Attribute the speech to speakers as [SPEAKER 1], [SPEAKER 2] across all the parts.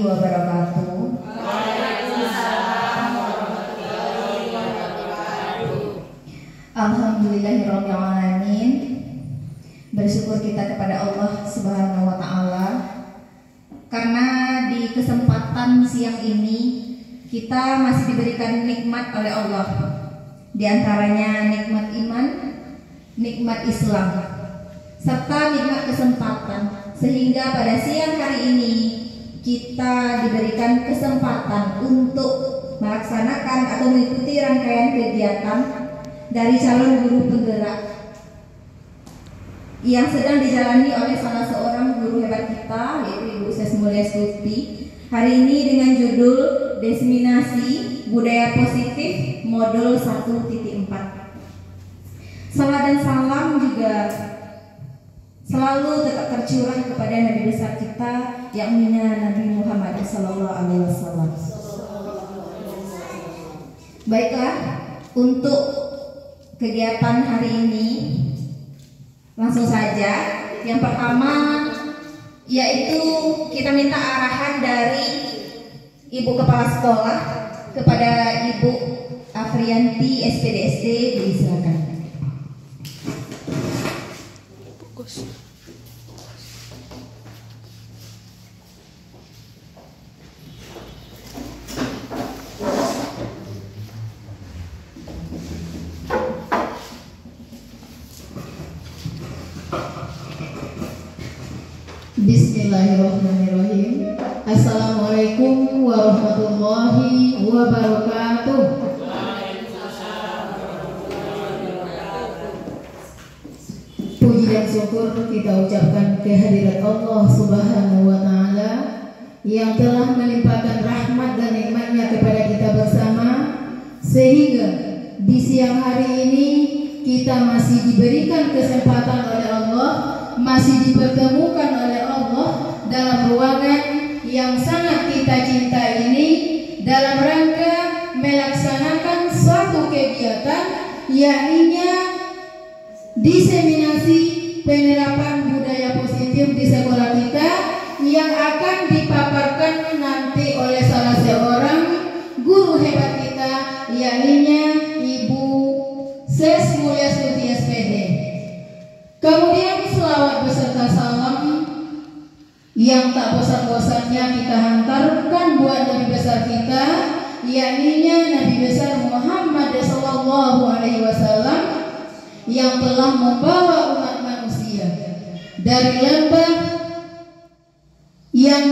[SPEAKER 1] wabarakatuh. Alhamdulillahirabbil alamin. Bersyukur kita kepada Allah Subhanahu wa taala karena di kesempatan siang ini kita masih diberikan nikmat oleh Allah. Di antaranya nikmat iman, nikmat Islam, serta nikmat kesempatan, sehingga pada siang hari ini kita diberikan kesempatan untuk melaksanakan atau mengikuti rangkaian kegiatan dari calon guru penggerak yang sedang dijalani oleh salah seorang guru hebat kita, yaitu Ibu Ses Mulyastuti. Hari ini dengan judul Diseminasi Budaya Positif Modul 1.4. Salam dan salam juga selalu tetap tercurah kepada Nabi besar kita, yakni Nabi Muhammad SAW. Baiklah, untuk kegiatan hari ini langsung saja. Yang pertama yaitu kita minta arahan dari Ibu Kepala Sekolah kepada Ibu Afrianti SPDSD. Silakan.
[SPEAKER 2] Bismillahirrahmanirrahim. Assalamualaikum warahmatullahi wabarakatuh. Puji dan syukur kita ucapkan kehadirat Allah Subhanahu wa taala yang telah melimpahkan rahmat dan nikmatnya kepada kita bersama, sehingga di siang hari ini kita masih diberikan kesempatan oleh Allah, masih dipertemukan oleh Allah dalam ruangan yang sangat kita cintai ini dalam rangka melaksanakan suatu kegiatan, yakni diseminasi penerapan budaya positif di sekolah kita yang akan dipaparkan nanti oleh salah seorang guru hebat kita, yakni Ibu Ses Mulyastuti SPD. Kemudian selawat beserta salam yang tak bosan-bosannya kita hantarkan buat Nabi besar kita, yakni Nabi besar Muhammad SAW, yang telah membawa umat manusia dari lembah yang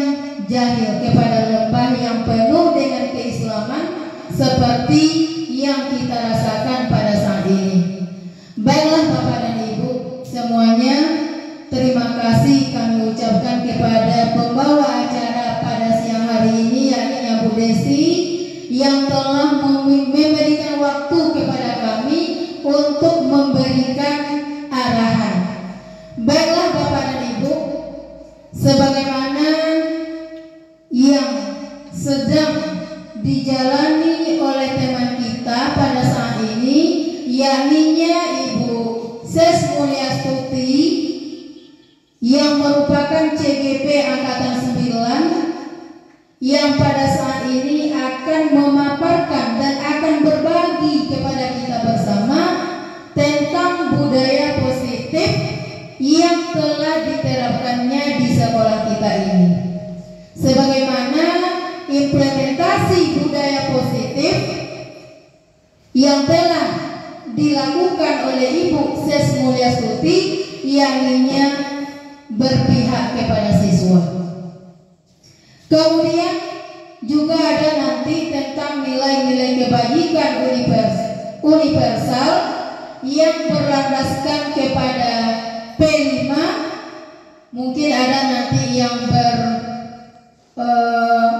[SPEAKER 2] jahil kepada lembah yang penuh dengan keislaman seperti yang kita rasakan pada saat ini. Baiklah Bapak dan Ibu semuanya, terima kasih kami ucapkan kepada pembawa acara pada siang hari ini, yakni Bu Desi, yang telah memberikan waktu kepada kami untuk memberikan arahan. Baiklah Bapak dan Ibu, sebagaimana yang sedang dijalani oleh teman kita pada saat ini, yakni Ibu Ses Mulyastuti yang merupakan CGP Angkatan 9, yang pada saat ini akan memaparkan dan akan berbagi kepada kita bersama tentang budaya positif yang telah diterapkannya di sekolah kita ini. Sebagaimana implementasi budaya positif yang telah dilakukan oleh Ibu Ses Mulyastuti, yakni berpihak kepada siswa. Kemudian juga ada nanti tentang nilai-nilai kebajikan universal yang berlandaskan kepada P5. Mungkin ada nanti yang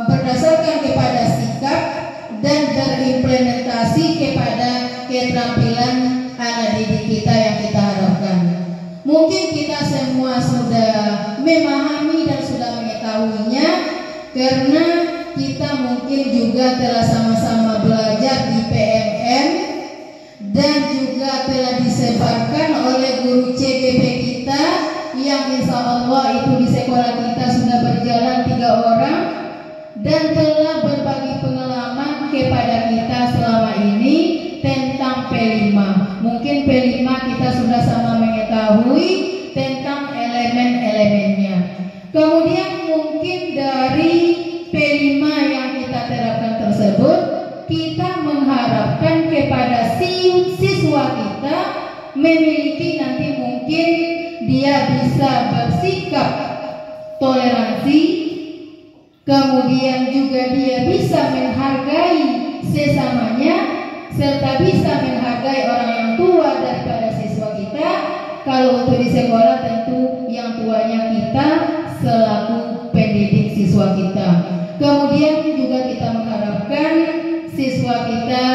[SPEAKER 2] berdasarkan kepada sikap dan berimplementasi kepada keterampilan anak didik kita yang kita harapkan. Mungkin kita semua sudah memahami dan sudah mengetahuinya, karena kita mungkin juga telah sama-sama belajar di PMN dan juga telah disebarkan oleh guru CGP kita, yang insya Allah itu di sekolah kita sudah berjalan 3 orang. Kemudian mungkin dari P5 yang kita terapkan tersebut, kita mengharapkan kepada siswa kita memiliki nanti mungkin dia bisa bersikap toleransi, kemudian juga dia bisa menghargai sesamanya, serta bisa menghargai orang yang tua daripada siswa kita. Kalau untuk di sekolah tentu yang tuanya kita selaku pendidik siswa kita. Kemudian juga kita mengharapkan siswa kita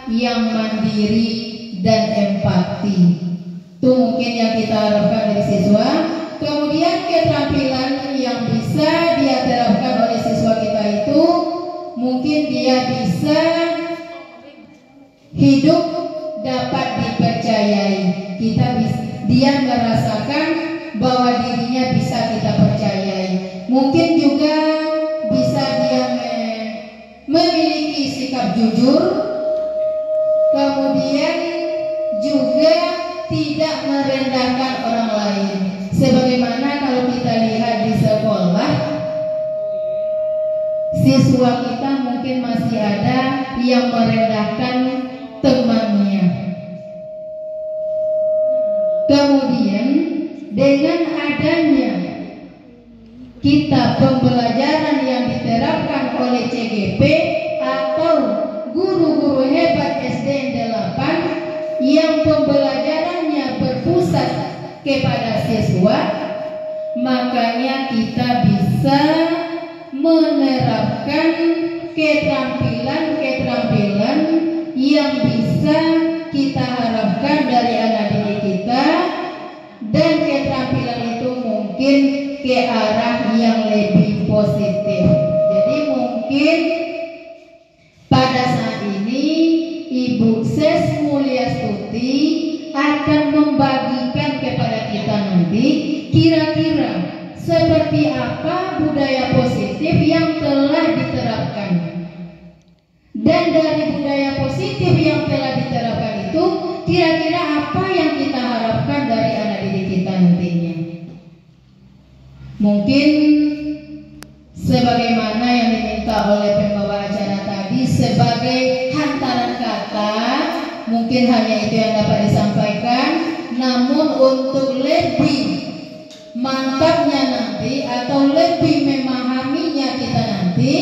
[SPEAKER 2] yang mandiri dan empati. Itu mungkin yang kita harapkan dari siswa. Kemudian keterampilan yang bisa dia terapkan oleh siswa kita itu mungkin dia bisa hidup dapat dipercayai. Dia merasakan bahwa dirinya bisa kita percayai. Mungkin juga bisa dia memiliki sikap jujur, kemudian juga tidak merendahkan orang lain. Sebagaimana kalau kita lihat di sekolah, siswa kita mungkin masih ada yang merendahkan temannya. Kemudian dengan adanya kitab pembelajaran yang diterapkan oleh CGP atau guru-guru hebat SDN 8 yang pembelajarannya berpusat kepada siswa, makanya kita bisa menerapkan keterampilan-keterampilan yang bisa kita harapkan dari anak didik kita, dan keterampilan itu mungkin ke arah yang lebih positif. Jadi mungkin pada saat ini Ibu Ses Mulyastuti akan membagikan kepada kita nanti kira-kira seperti apa budaya positif yang telah diterapkan. Dan dari budaya positif yang telah diterapkan itu kira-kira apa yang kita harapkan dari anak didik kita nantinya. Mungkin sebagaimana yang diminta oleh pembawa acara tadi sebagai hantaran kata, mungkin hanya itu yang dapat disampaikan. Namun untuk lebih mantapnya nanti atau lebih memahaminya kita nanti,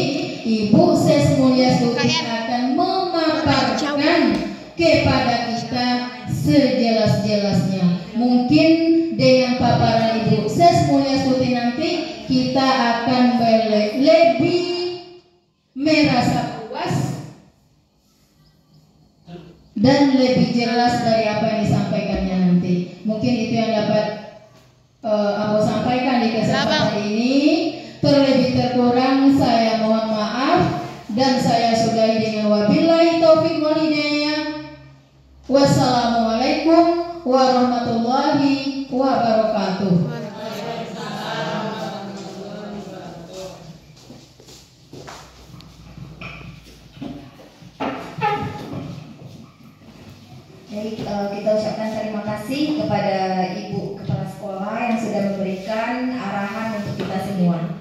[SPEAKER 2] Ibu Ses Mulyastuti akan memaparkan kepada kita sejelas-jelasnya. Mungkin dengan paparan Ibu Ses Mulyastuti nanti kita akan lebih merasa puas dan lebih jelas dari apa yang disampaikannya nanti. Mungkin itu yang dapat aku sampaikan di kesempatan ini. Terlebih terkurang saya mohon maaf dan saya sudahi dengan wabillahi taufiq wal hidayah. Wassalamualaikum warahmatullahi wabarakatuh.
[SPEAKER 1] Baik, kita ucapkan terima kasih kepada Ibu Kepala Sekolah yang sudah memberikan arahan untuk kita semua.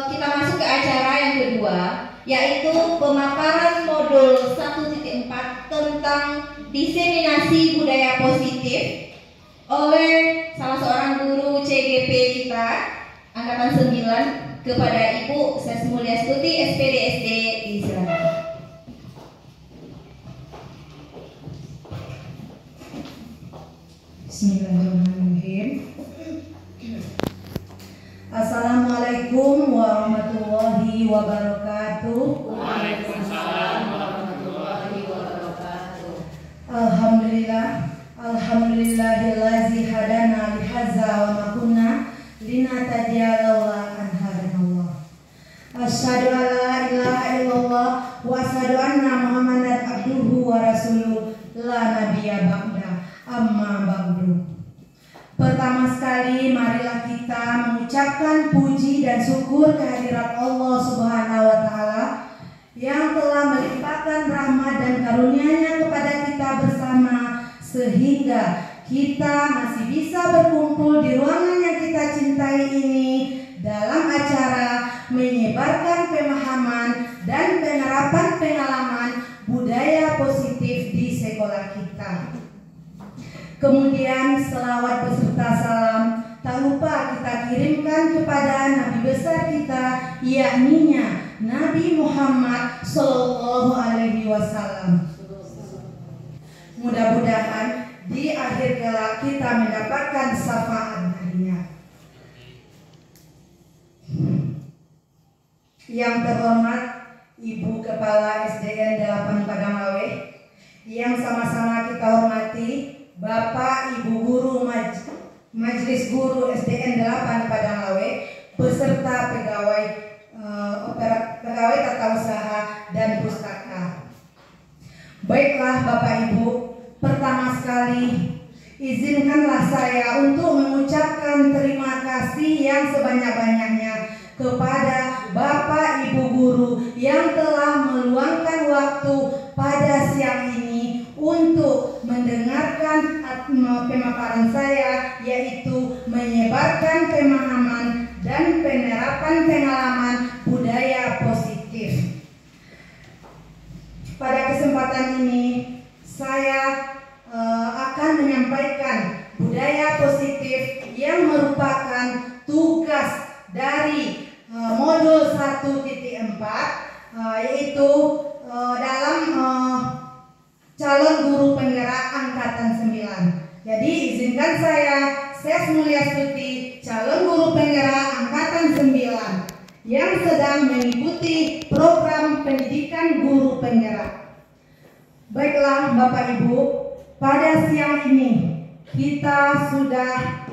[SPEAKER 1] Kita masuk ke acara yang kedua, yaitu pemaparan modul 1.4 tentang diseminasi budaya positif oleh salah seorang guru CGP kita angkatan 9 kepada Ibu Ses Mulyastuti SPD SD. Disilakan.
[SPEAKER 3] Bismillahirrahmanirrahim. Assalamualaikum warahmatullahi wabarakatuh.
[SPEAKER 4] Waalaikumsalam warahmatullahi wabarakatuh.
[SPEAKER 3] Alhamdulillahillazi hadana lihadza wa ma kunna linahtadiya laula an hadanallah. Asyhadu an la ilaha illallah wa asyhadu anna Muhammadan abduhu wa rasuluh la nabiyya ba'da. Amma ba'du. Pertama sekali marilah kita mengucapkan puji dan syukur kehadirat Allah Subhanahu wa taala yang telah melimpahkan rahmat dan karunia-Nya kepada kita bersama sehingga kita masih bisa berkumpul di ruangan yang kita cintai ini dalam acara menyebarkan pemahaman dan penerapan pengalaman budaya positif di sekolah kita. Kemudian selawat beserta salam tak lupa kita kirimkan kepada Nabi besar kita, yakni Nabi Muhammad Sallallahu Alaihi Wasallam. Mudah-mudahan di akhir kelak kita mendapatkan syafaat darinya. Yang terhormat Ibu Kepala SDN 8 Padanglawe, yang sama-sama kita hormati Bapak Ibu Guru Majelis Guru SDN 8 Padanglawe beserta pegawai tata usaha dan pustaka. Baiklah Bapak Ibu, pertama sekali izinkanlah saya untuk mengucapkan terima kasih yang sebanyak-banyaknya kepada Bapak Ibu Guru yang telah meluangkan waktu pada siang ini untuk mendengarkan pemaparan saya, yaitu menyebarkan pemahaman dan penerapan pengalaman budaya positif. Pada kesempatan ini saya akan menyampaikan budaya positif yang merupakan tugas dari modul 1.4, yaitu dalam calon guru penggerak angkatan 9. Jadi izinkan saya, Ses Mulyastuti, calon guru penggerak angkatan 9 yang sedang mengikuti program pendidikan guru penggerak. Baiklah Bapak Ibu, pada siang ini kita sudah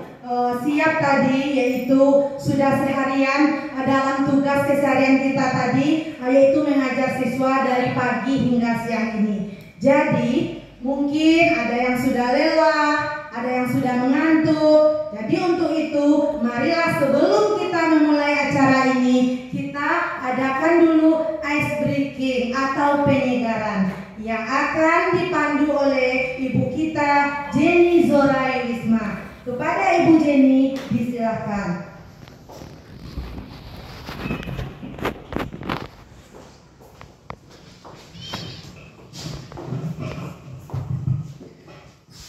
[SPEAKER 3] siap tadi, yaitu sudah seharian dalam tugas keseharian kita tadi, yaitu mengajar siswa dari pagi hingga siang ini. Jadi mungkin ada yang sudah lelah, ada yang sudah mengantuk. Jadi untuk itu marilah sebelum kita memulai acara ini, kita adakan dulu ice breaking atau penyegaran yang akan dipandu oleh ibu kita Jenny Zoraelisma. Kepada Ibu Jenny disilakan.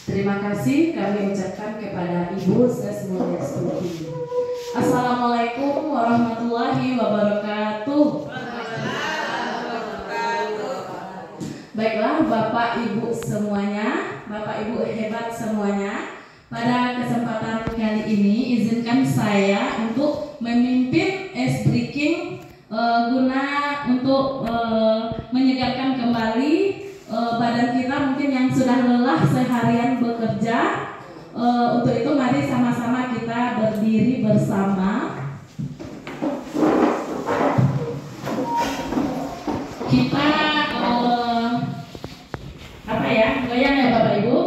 [SPEAKER 5] Terima kasih kami ucapkan kepada Ibu Ses Mulyastuti. Assalamualaikum warahmatullahi wabarakatuh. Baiklah Bapak Ibu semuanya, Bapak Ibu hebat semuanya. Pada kesempatan kali ini izinkan saya untuk memimpin ice breaking guna untuk menyegarkan kembali badan kita mungkin yang sudah lelah seharian bekerja. Untuk itu mari sama-sama kita berdiri bersama. Kita goyang ya Bapak Ibu.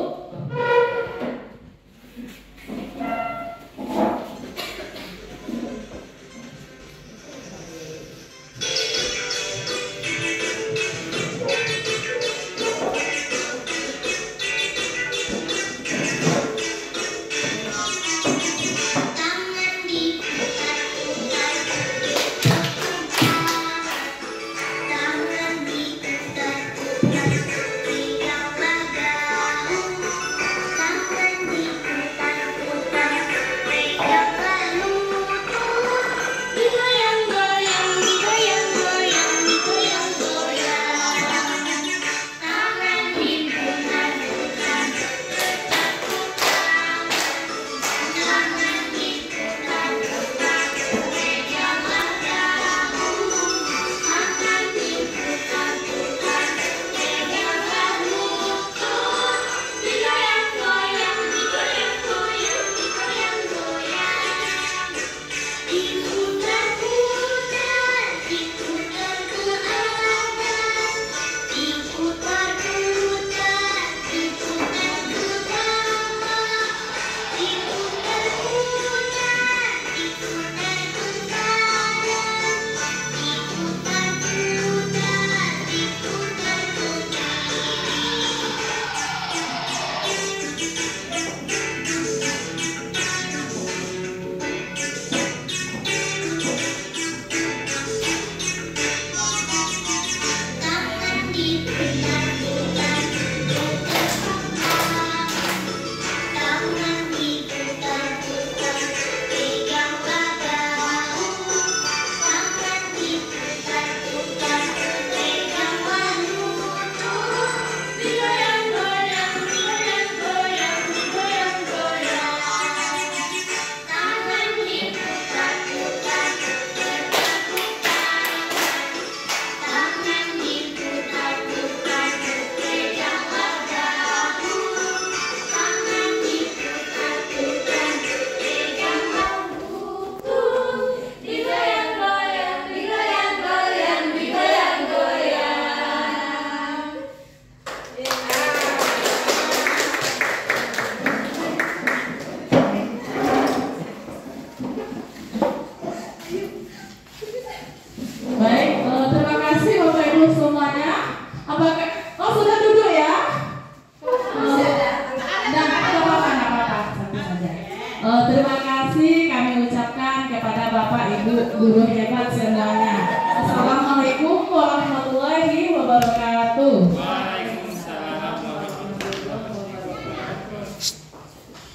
[SPEAKER 5] Ibu guru hebat semuanya. Assalamualaikum warahmatullahi wabarakatuh.
[SPEAKER 4] Waalaikumsalam warahmatullahi wabarakatuh.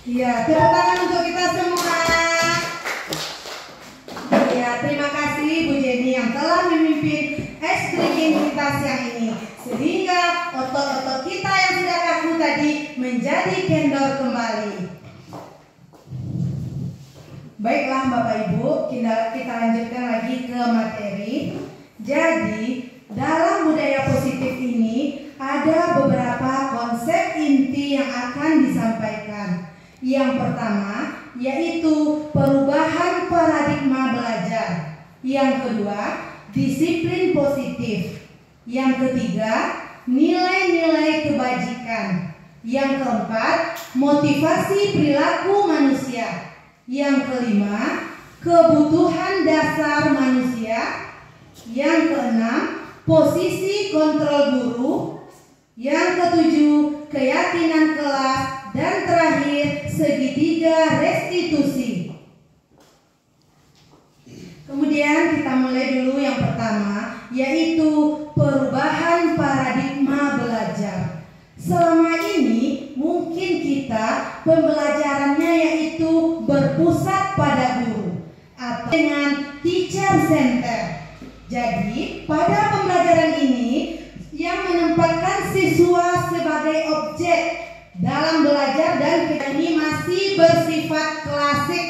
[SPEAKER 3] Ya, tepuk tangan untuk kita semua. Ya, terima kasih Bu Jenny yang telah memimpin ekstrikinitas yang ini, sehingga otot-otot kita yang sudah kaku tadi menjadi kendor kembali. Baiklah Bapak Ibu, kita lanjutkan lagi ke materi. Jadi, dalam budaya positif ini ada beberapa konsep inti yang akan disampaikan. Yang pertama yaitu perubahan paradigma belajar. Yang kedua, disiplin positif. Yang ketiga, nilai-nilai kebajikan. Yang keempat, motivasi perilaku manusia. Yang kelima, kebutuhan dasar manusia. Yang keenam, posisi kontrol guru. Yang ketujuh, keyakinan kelas. Dan terakhir, segitiga restitusi. Kemudian kita mulai dulu yang pertama, yaitu perubahan paradigma belajar. Selama ini mungkin kita pembelajarannya yaitu berpusat pada guru atau dengan teacher center. Jadi pada pembelajaran ini yang menempatkan siswa sebagai objek dalam belajar dan kita ini masih bersifat klasik.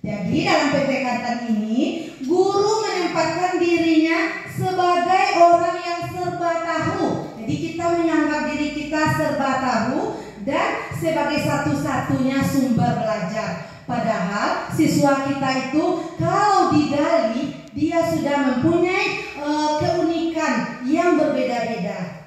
[SPEAKER 3] Jadi dalam pendekatan ini guru menempatkan dirinya sebagai orang yang serba tahu. Jadi kita menganggap diri kita serba tahu dan sebagai satu-satunya sumber belajar. Padahal siswa kita itu kalau digali dia sudah mempunyai keunikan yang berbeda-beda.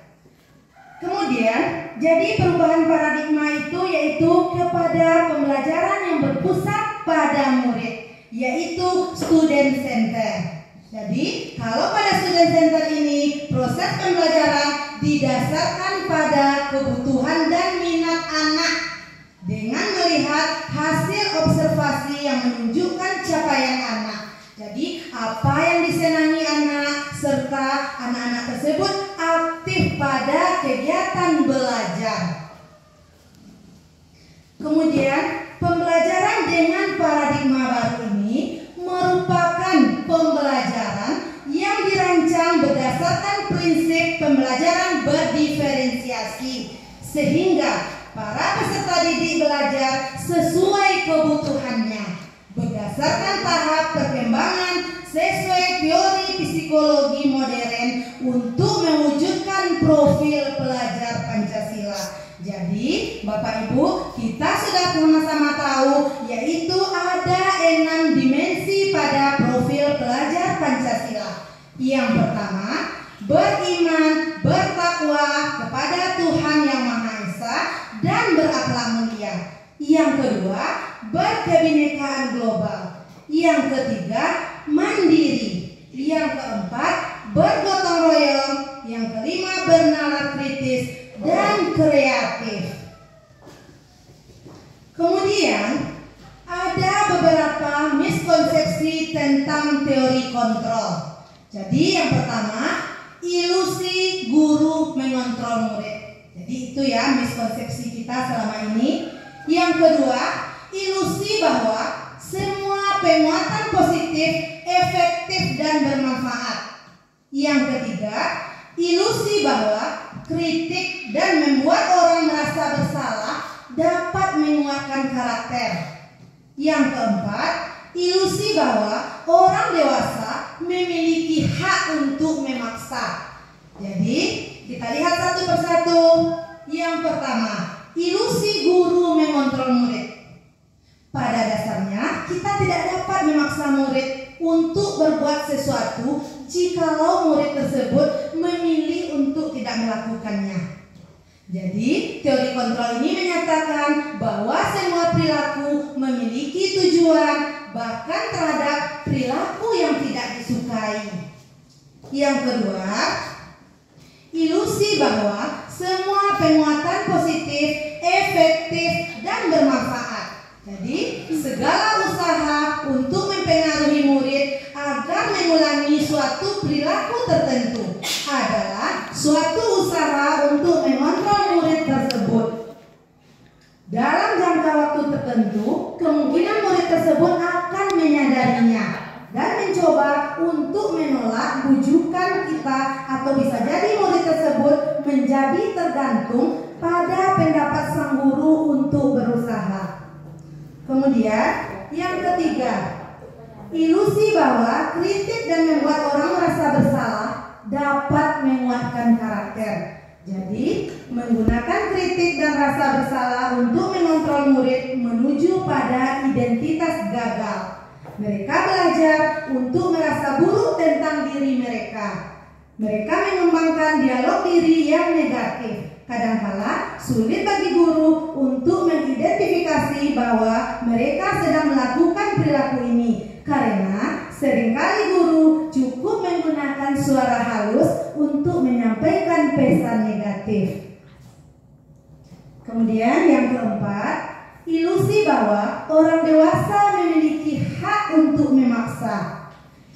[SPEAKER 3] Kemudian, jadi perubahan paradigma itu yaitu kepada pembelajaran yang berpusat pada murid, yaitu student center. Jadi, kalau pada student center ini proses pembelajaran didasarkan pada kebutuhan dan minat anak dengan melihat hasil observasi yang menunjukkan capaian anak. Jadi, apa yang disenangi anak serta anak-anak tersebut aktif pada kegiatan belajar. Kemudian, pembelajaran dengan paradigma baru ini merupakan pembelajaran yang dirancang berdasarkan prinsip pembelajaran berdiferensiasi, sehingga para peserta didik belajar sesuai kebutuhannya berdasarkan tahap perkembangan sesuai teori psikologi modern untuk mewujudkan profil pelajar Pancasila. Jadi, Bapak Ibu, kita sudah sama-sama tahu yaitu ada 6 dimensi pada profil pelajar Pancasila. Yang pertama, beriman, bertakwa kepada Tuhan Yang Maha Esa dan berakhlak mulia. Yang kedua, berkebinekaan global. Yang ketiga, mandiri. Yang keempat, bergotong royong. Yang kelima, bernalar kritis dan kreatif. Kemudian ada beberapa miskonsepsi tentang teori kontrol. Jadi yang pertama, ilusi guru mengontrol murid. Jadi itu ya miskonsepsi kita selama ini. Yang kedua, ilusi bahwa semua penguatan positif efektif dan bermanfaat. Yang ketiga, ilusi bahwa kritik dan membuat orang merasa bersalah dapat menguatkan karakter. Yang keempat, ilusi bahwa orang dewasa memiliki hak untuk memaksa. Jadi, kita lihat satu persatu. Yang pertama, ilusi guru mengontrol murid. Pada dasarnya, kita tidak dapat memaksa murid untuk berbuat sesuatu jikalau murid tersebut memilih untuk tidak melakukannya. Jadi, teori kontrol ini menyatakan bahwa semua perilaku memiliki tujuan, bahkan terhadap perilaku yang tidak disukai. Yang kedua, ilusi bahwa semua penguatan positif, efektif, dan bermanfaat. Jadi, segala usaha untuk mempengaruhi murid suatu perilaku tertentu adalah suatu usaha untuk mengontrol murid tersebut. Dalam jangka waktu tertentu, kemungkinan murid tersebut akan menyadarinya dan mencoba untuk menolak bujukan kita, atau bisa jadi murid tersebut menjadi tergantung pada pendapat sang guru untuk berusaha. Kemudian yang ketiga, ilusi bahwa kritik dan membuat orang merasa bersalah dapat menguatkan karakter. Jadi, menggunakan kritik dan rasa bersalah untuk mengontrol murid menuju pada identitas gagal. Mereka belajar untuk merasa buruk tentang diri mereka. Mereka mengembangkan dialog diri yang negatif. Kadangkala sulit bagi guru untuk mengidentifikasi bahwa mereka sedang melakukan perilaku ini, karena seringkali guru cukup menggunakan suara halus untuk menyampaikan pesan negatif. Kemudian yang keempat, ilusi bahwa orang dewasa memiliki hak untuk memaksa.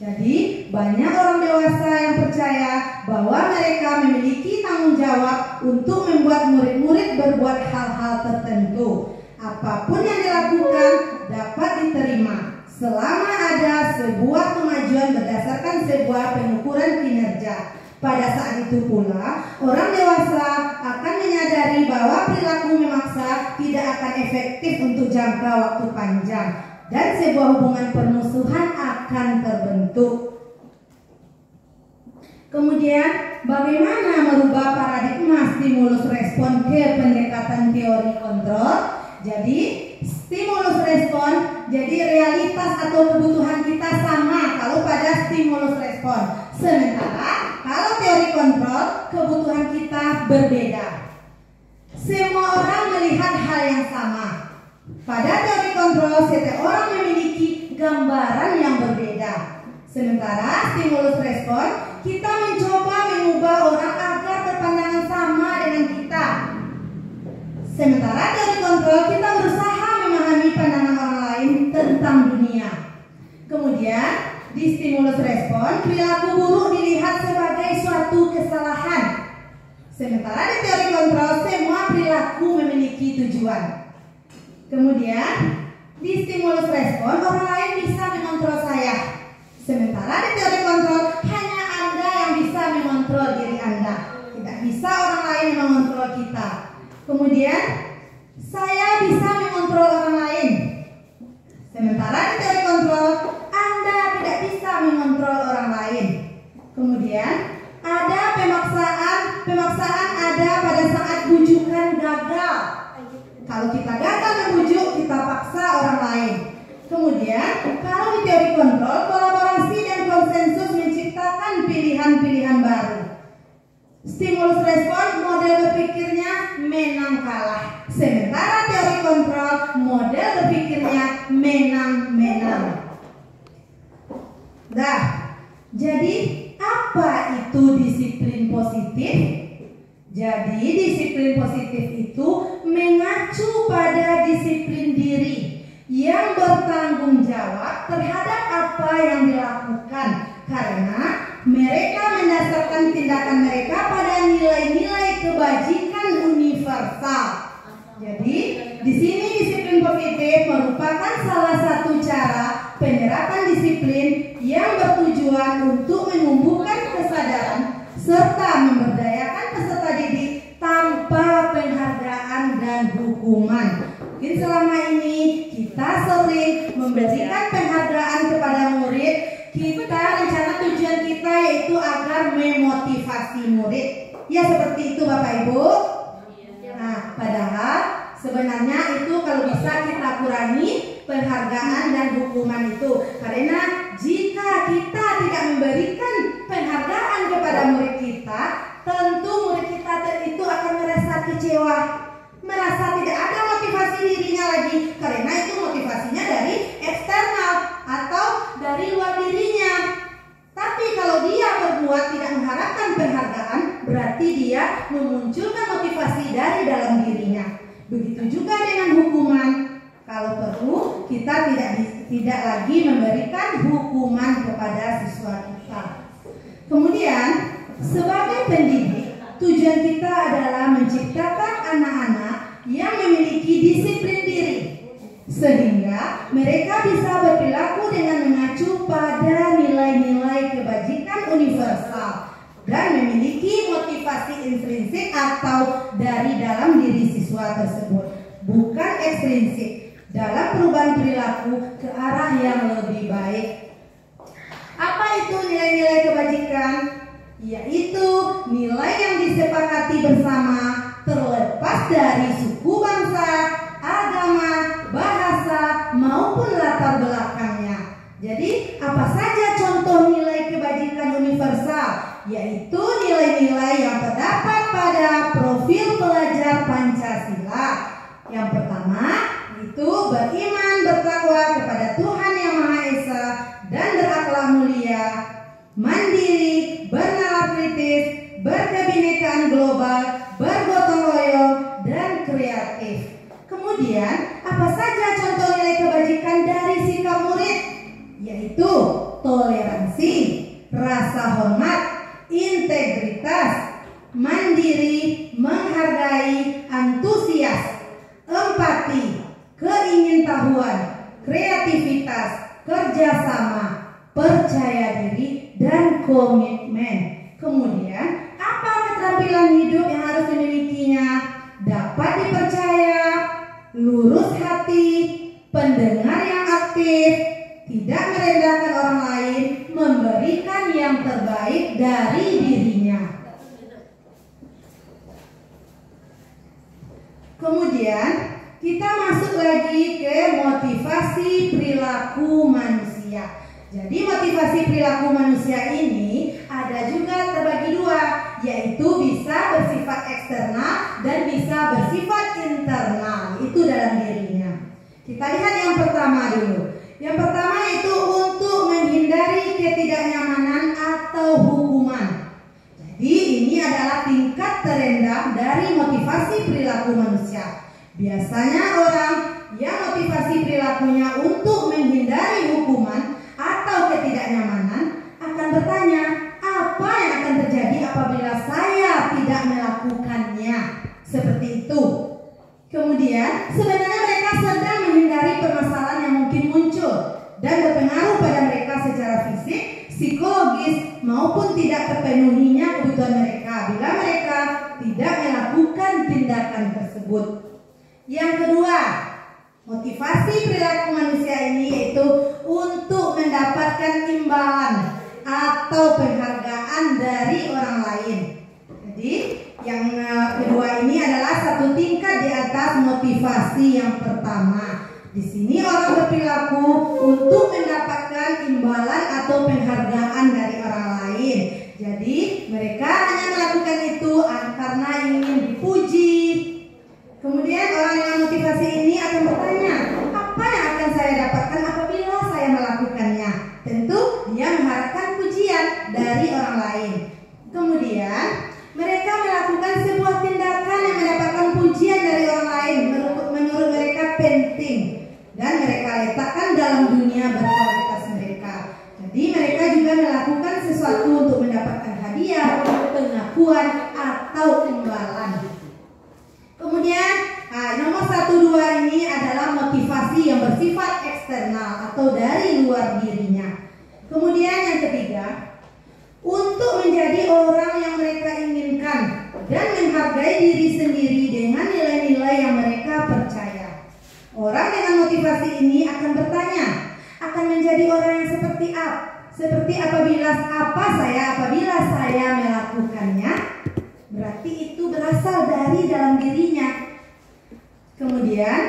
[SPEAKER 3] Jadi, banyak orang dewasa yang percaya bahwa mereka memiliki tanggung jawab untuk membuat murid-murid berbuat hal-hal tertentu. Apapun yang dilakukan dapat diterima selama ada sebuah kemajuan berdasarkan sebuah pengukuran kinerja. Pada saat itu pula, orang dewasa akan menyadari bahwa perilaku memaksa tidak akan efektif untuk jangka waktu panjang, dan sebuah hubungan permusuhan akan terbentuk. Kemudian, bagaimana merubah paradigma stimulus respon ke pendekatan teori kontrol? Jadi, stimulus respon, jadi realitas atau kebutuhan kita sama kalau pada stimulus respon. Sementara kalau teori kontrol, kebutuhan kita berbeda. Semua orang melihat hal yang sama. Pada teori kontrol, setiap orang memiliki gambaran yang berbeda. Sementara stimulus respon, kita mencoba mengubah orang agar berpandangan sama dengan kita. Sementara teori kontrol, kita berusaha memahami pandangan orang lain tentang dunia. Kemudian, di stimulus respon, perilaku buruk dilihat sebagai suatu kesalahan. Sementara di teori kontrol, semua perilaku memiliki tujuan. Kemudian, di stimulus respon, orang lain bisa mengontrol saya. Sementara di teori kontrol, hanya Anda yang bisa mengontrol diri Anda. Tidak bisa orang lain mengontrol kita. Kemudian, saya bisa mengontrol orang lain. Sementara di teori kontrol, Anda tidak bisa mengontrol orang lain. Kemudian, ada pemaksaan ada pada saat bujukan gagal. Kalau kita gagal membujuk, kita paksa orang lain. Kemudian, kalau di teori kontrol, kolaborasi dan konsensus menciptakan pilihan-pilihan baru. Stimulus respon, model berpikirnya menang kalah. Sementara teori kontrol, model berpikirnya menang-menang. Nah, jadi apa itu disiplin positif? Jadi disiplin positif itu mengacu pada disiplin diri yang bertanggung jawab terhadap apa yang dilakukan, karena mereka mendasarkan tindakan mereka pada nilai-nilai kebajikan universal. Jadi di sini disiplin positif merupakan salah satu cara penerapan disiplin yang bertujuan untuk menumbuhkan kesadaran serta memberdayakan peserta didik tanpa penghargaan dan hukuman. Mungkin selama ini kita sering memberikan penghargaan kepada murid. Rencana tujuan kita yaitu agar memotivasi murid. Ya, seperti itu Bapak Ibu. Nah, padahal sebenarnya itu kalau bisa kita kurangi penghargaan dan hukuman itu. Karena jika kita tidak memberikan penghargaan kepada murid kita, tentu murid kita itu akan merasa kecewa, merasa tidak ada motivasi dirinya lagi, karena itu motivasinya dari eksternal atau dari luar dirinya. Tapi kalau dia berbuat tidak mengharapkan penghargaan, berarti dia memunculkan motivasi dari dalam dirinya. Begitu juga dengan hukuman. Kalau perlu, kita tidak lagi memberikan hukuman kepada siswa kita. Kemudian, sebagai pendidik, tujuan kita adalah menciptakan anak-anak yang memiliki disiplin diri, sehingga mereka bisa berperilaku dengan mengacu pada nilai-nilai kebajikan universal dan memiliki motivasi intrinsik atau dari dalam diri siswa tersebut, bukan ekstrinsik, dalam perubahan perilaku ke arah yang lebih baik. Apa itu nilai-nilai kebajikan? Yaitu nilai yang disepakati bersama terlepas dari suku bangsa, agama, bahasa, maupun latar belakangnya. Jadi, apa saja contoh nilai kebajikan universal? Yaitu nilai-nilai yang terdapat pada profil pelajar Pancasila. Yang pertama, itu beriman bertakwa kepada Tuhan Yang Maha Esa dan berakhlak mulia, mandiri, bernalar kritis, berkebinekaan global, bergotong royong, dan kreatif. Kemudian, apa saja contoh nilai kebajikan dari sikap murid? Yaitu toleransi, rasa hormat, integritas, mandiri, menghargai, antusias, empati, keingintahuan, kreativitas, kerjasama, percaya diri, dan komitmen. Kemudian, apa keterampilan hidup yang harus dimilikinya? Dapat dipercaya, lurus hati, pendengar yang aktif, tidak merendahkan orang lain, memberikan yang terbaik dari dirinya. Kemudian, kita masuk lagi ke motivasi perilaku manusia. Jadi motivasi perilaku manusia ini ada juga terbagi dua, yaitu bisa bersifat eksternal dan bisa bersifat internal. Itu dalam dirinya. Kita lihat yang pertama dulu. Yang pertama itu untuk menghindari ketidaknyamanan atau hukuman. Jadi ini adalah tingkat terendah dari motivasi perilaku manusia. Biasanya orang yang motivasi perilakunya untuk menghindari hukuman atau ketidaknyamanan akan bertanya, apa yang akan terjadi apabila saya tidak melakukannya? Seperti itu. Kemudian sebenarnya mereka sedang menghindari permasalahan yang mungkin muncul dan berpengaruh pada mereka secara fisik, psikologis, maupun tidak terpenuhinya kebutuhan mereka bila mereka tidak melakukan tindakan tersebut. Yang kedua, motivasi perilaku manusia ini yaitu untuk mendapatkan imbalan atau penghargaan dari orang lain. Jadi yang kedua ini adalah satu tingkat di atas motivasi yang pertama. Di sini orang berperilaku untuk mendapatkan imbalan atau penghargaan dari orang lain. Jadi mereka hanya melakukan itu karena ingin dipuji. Kemudian orang dengan motivasi ini akan bertanya, apa yang akan saya dapatkan apabila saya melakukannya? Tentu dia mengharapkan pujian dari orang lain. Kemudian mereka melakukan sebuah tindakan yang mendapatkan pujian dari orang lain menurut mereka penting dan mereka letakkan dalam dunia berkualitas mereka. Jadi mereka juga melakukan sesuatu untuk mendapatkan hadiah, pengakuan atau imbalan. Kemudian nomor 1, 2 ini adalah motivasi yang bersifat eksternal atau dari luar dirinya. Kemudian yang ketiga, untuk menjadi orang yang mereka inginkan dan menghargai diri sendiri dengan nilai-nilai yang mereka percaya. Orang dengan motivasi ini akan bertanya, akan menjadi orang yang seperti apa? Seperti apabila saya melakukannya, berarti itu berasal dari dalam dirinya. Kemudian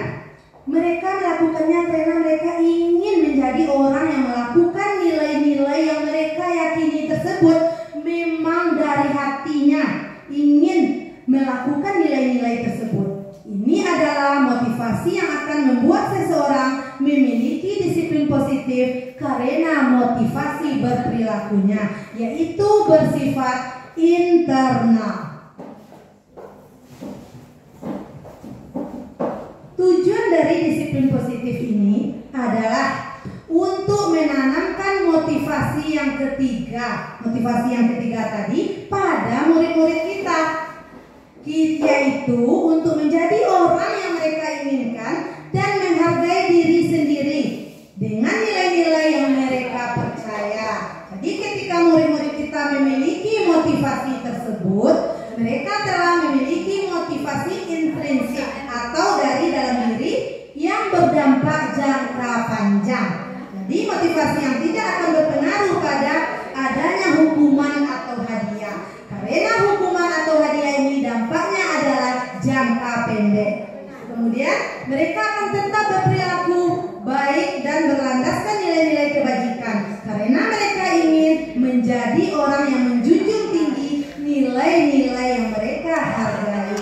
[SPEAKER 3] mereka melakukannya karena mereka ingin menjadi orang yang melakukan nilai-nilai yang mereka yakini tersebut memang dari hatinya ingin melakukan nilai-nilai tersebut. Ini adalah motivasi yang akan membuat seseorang memiliki disiplin positif karena motivasi berperilakunya, yaitu bersifat internal. Tujuan dari disiplin positif ini adalah untuk menanamkan motivasi yang ketiga. Motivasi yang ketiga tadi pada murid-murid kita, yaitu untuk menjadi orang yang mereka inginkan dan menghargai diri sendiri dengan nilai-nilai yang mereka percaya. Jadi ketika murid-murid kita memiliki motivasi tersebut, mereka telah memiliki motivasi intrinsik atau dari dalam diri yang berdampak jangka panjang. Jadi motivasi yang tidak akan berpengaruh pada adanya hukuman atau hadiah. Karena hukuman atau hadiah ini dampaknya adalah jangka pendek. Kemudian mereka akan tetap berperilaku baik dan berlandaskan nilai-nilai kebajikan karena mereka ingin menjadi orang yang menjunjung tinggi nilai-nilai yang mereka hargai.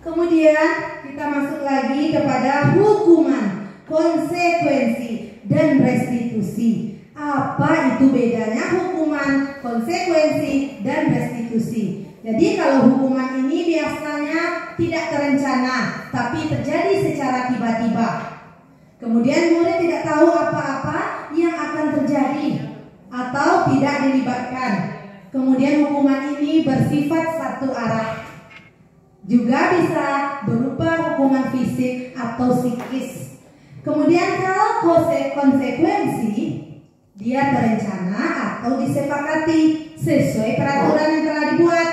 [SPEAKER 3] Kemudian kita masuk lagi kepada hukuman, konsekuensi, dan restitusi. Apa itu bedanya hukuman, konsekuensi, dan restitusi? Jadi kalau hukuman ini biasanya tidak terencana, tapi terjadi secara tiba-tiba. Kemudian murid tidak tahu apa-apa yang akan terjadi atau tidak dilibatkan. Kemudian hukuman ini bersifat satu arah. Juga bisa berupa hukuman fisik atau psikis. Kemudian kalau konsekuensi, dia terencana atau disepakati sesuai peraturan yang telah dibuat.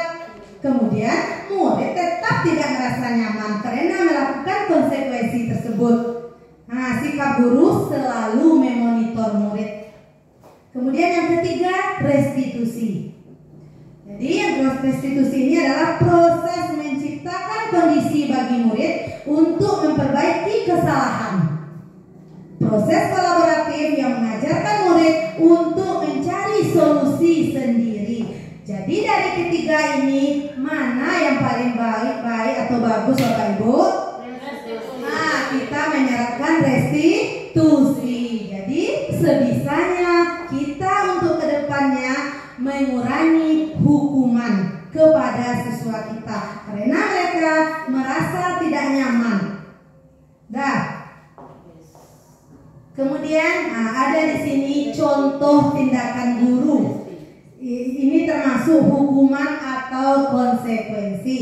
[SPEAKER 3] Kemudian murid tetap tidak merasa nyaman karena melakukan konsekuensi tersebut. Nah, sikap guru selalu memonitor murid. Kemudian yang ketiga, restitusi. Jadi yang restitusi ini adalah proses menciptakan kondisi bagi murid untuk memperbaiki kesalahan. Proses kolaboratif yang mengajarkan murid untuk mencari solusi sendiri. Jadi dari ketiga ini mana yang paling baik atau bagus Bapak Ibu? Nah, kita menyerahkan restitusi. Jadi sebisanya kita untuk kedepannya mengurangi hukuman kepada siswa kita karena mereka merasa tidak nyaman. Kemudian ada di sini contoh tindakan guru. Ini termasuk hukuman atau konsekuensi.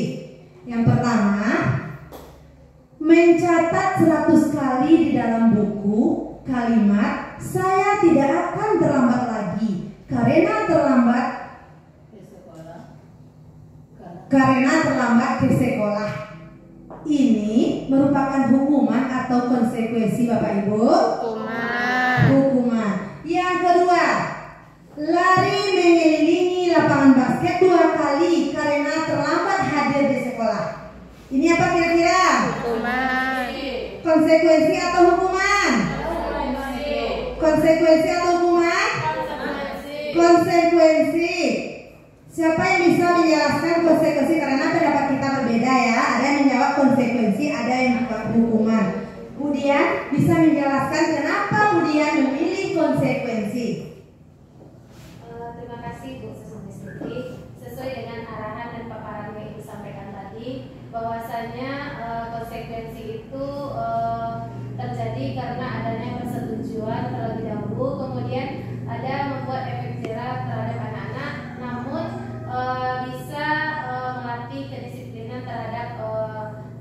[SPEAKER 3] Yang pertama, mencatat 100 kali di dalam buku kalimat "saya tidak akan terlambat lagi" karena terlambat ke sekolah. Ini merupakan hukuman atau konsekuensi Bapak Ibu? Hukuman. Yang kedua, lari mengelilingi lapangan basket 2 kali karena terlambat hadir di sekolah. Ini apa kira-kira?
[SPEAKER 6] Hukuman.
[SPEAKER 3] Konsekuensi atau hukuman? Konsekuensi atau hukuman? Konsekuensi. Siapa yang bisa menjelaskan konsekuensi karena pendapat kita berbeda ya. Ada yang menjawab konsekuensi, ada yang menjawab hukuman. Kemudian bisa menjelaskan kenapa kemudian memilih konsekuensi.
[SPEAKER 6] Terima kasih Bu Susumistuti. Sesuai dengan arahan dan paparan yang Ibu sampaikan tadi, bahwasanya konsekuensi itu terjadi karena adanya persetujuan terlebih dahulu, kemudian ada membuat efek jerah terhadap anak-anak, namun bisa melatih kedisiplinan terhadap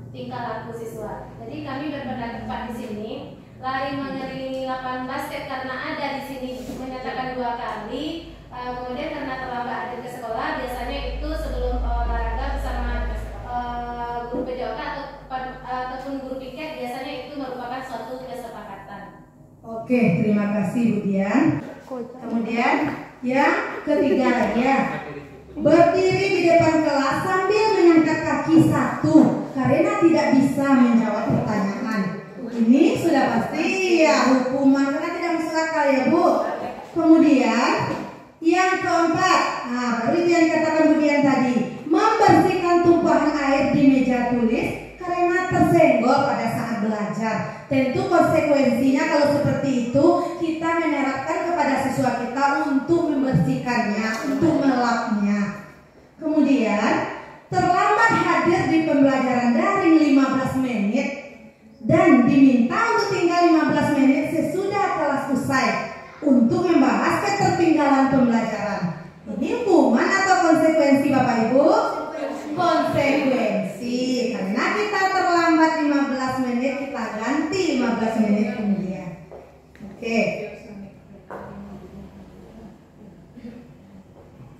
[SPEAKER 6] tingkah laku siswa. Jadi kami berpendapat di sini lari mengelilingi lapangan basket karena ada di sini menyatakan 2 kali. Kemudian karena terlambat hadir ke sekolah, biasanya itu sebelum olahraga bersama guru PJOK ataupun guru piket, biasanya itu merupakan suatu kesepakatan.
[SPEAKER 3] Oke, terima kasih Bu Dian. Kemudian yang ketiga lagi ya, berdiri di depan kelas sambil mengangkat kaki 1 karena tidak bisa menjawab pertanyaan. Ini sudah pasti ya hukuman karena tidak masuk akal ya Bu. Kemudian yang keempat, baru itu yang katakan Bu Dian tadi, membersihkan tumpahan air di meja tulis karena tersenggol pada saat belajar. Tentu konsekuensinya kalau seperti itu kita menerapkan kepada siswa kita untuk membersihkannya, untuk melapnya. Kemudian terlambat hadir di pembelajaran daring 15 menit dan diminta untuk tinggal 15 menit sesudah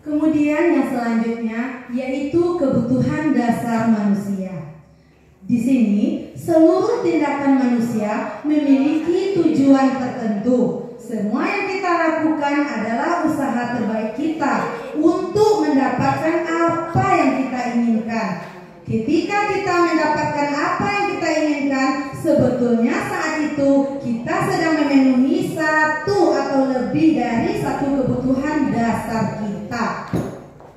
[SPEAKER 3] Kemudian yang selanjutnya yaitu kebutuhan dasar manusia. Di sini seluruh tindakan manusia memiliki tujuan tertentu. Semua yang kita lakukan adalah usaha terbaik kita untuk mendapatkan apa yang kita inginkan. Ketika kita mendapatkan apa yang kita inginkan, sebetulnya saat itu kita sedang memenuhi satu atau lebih dari satu kebutuhan dasar kita.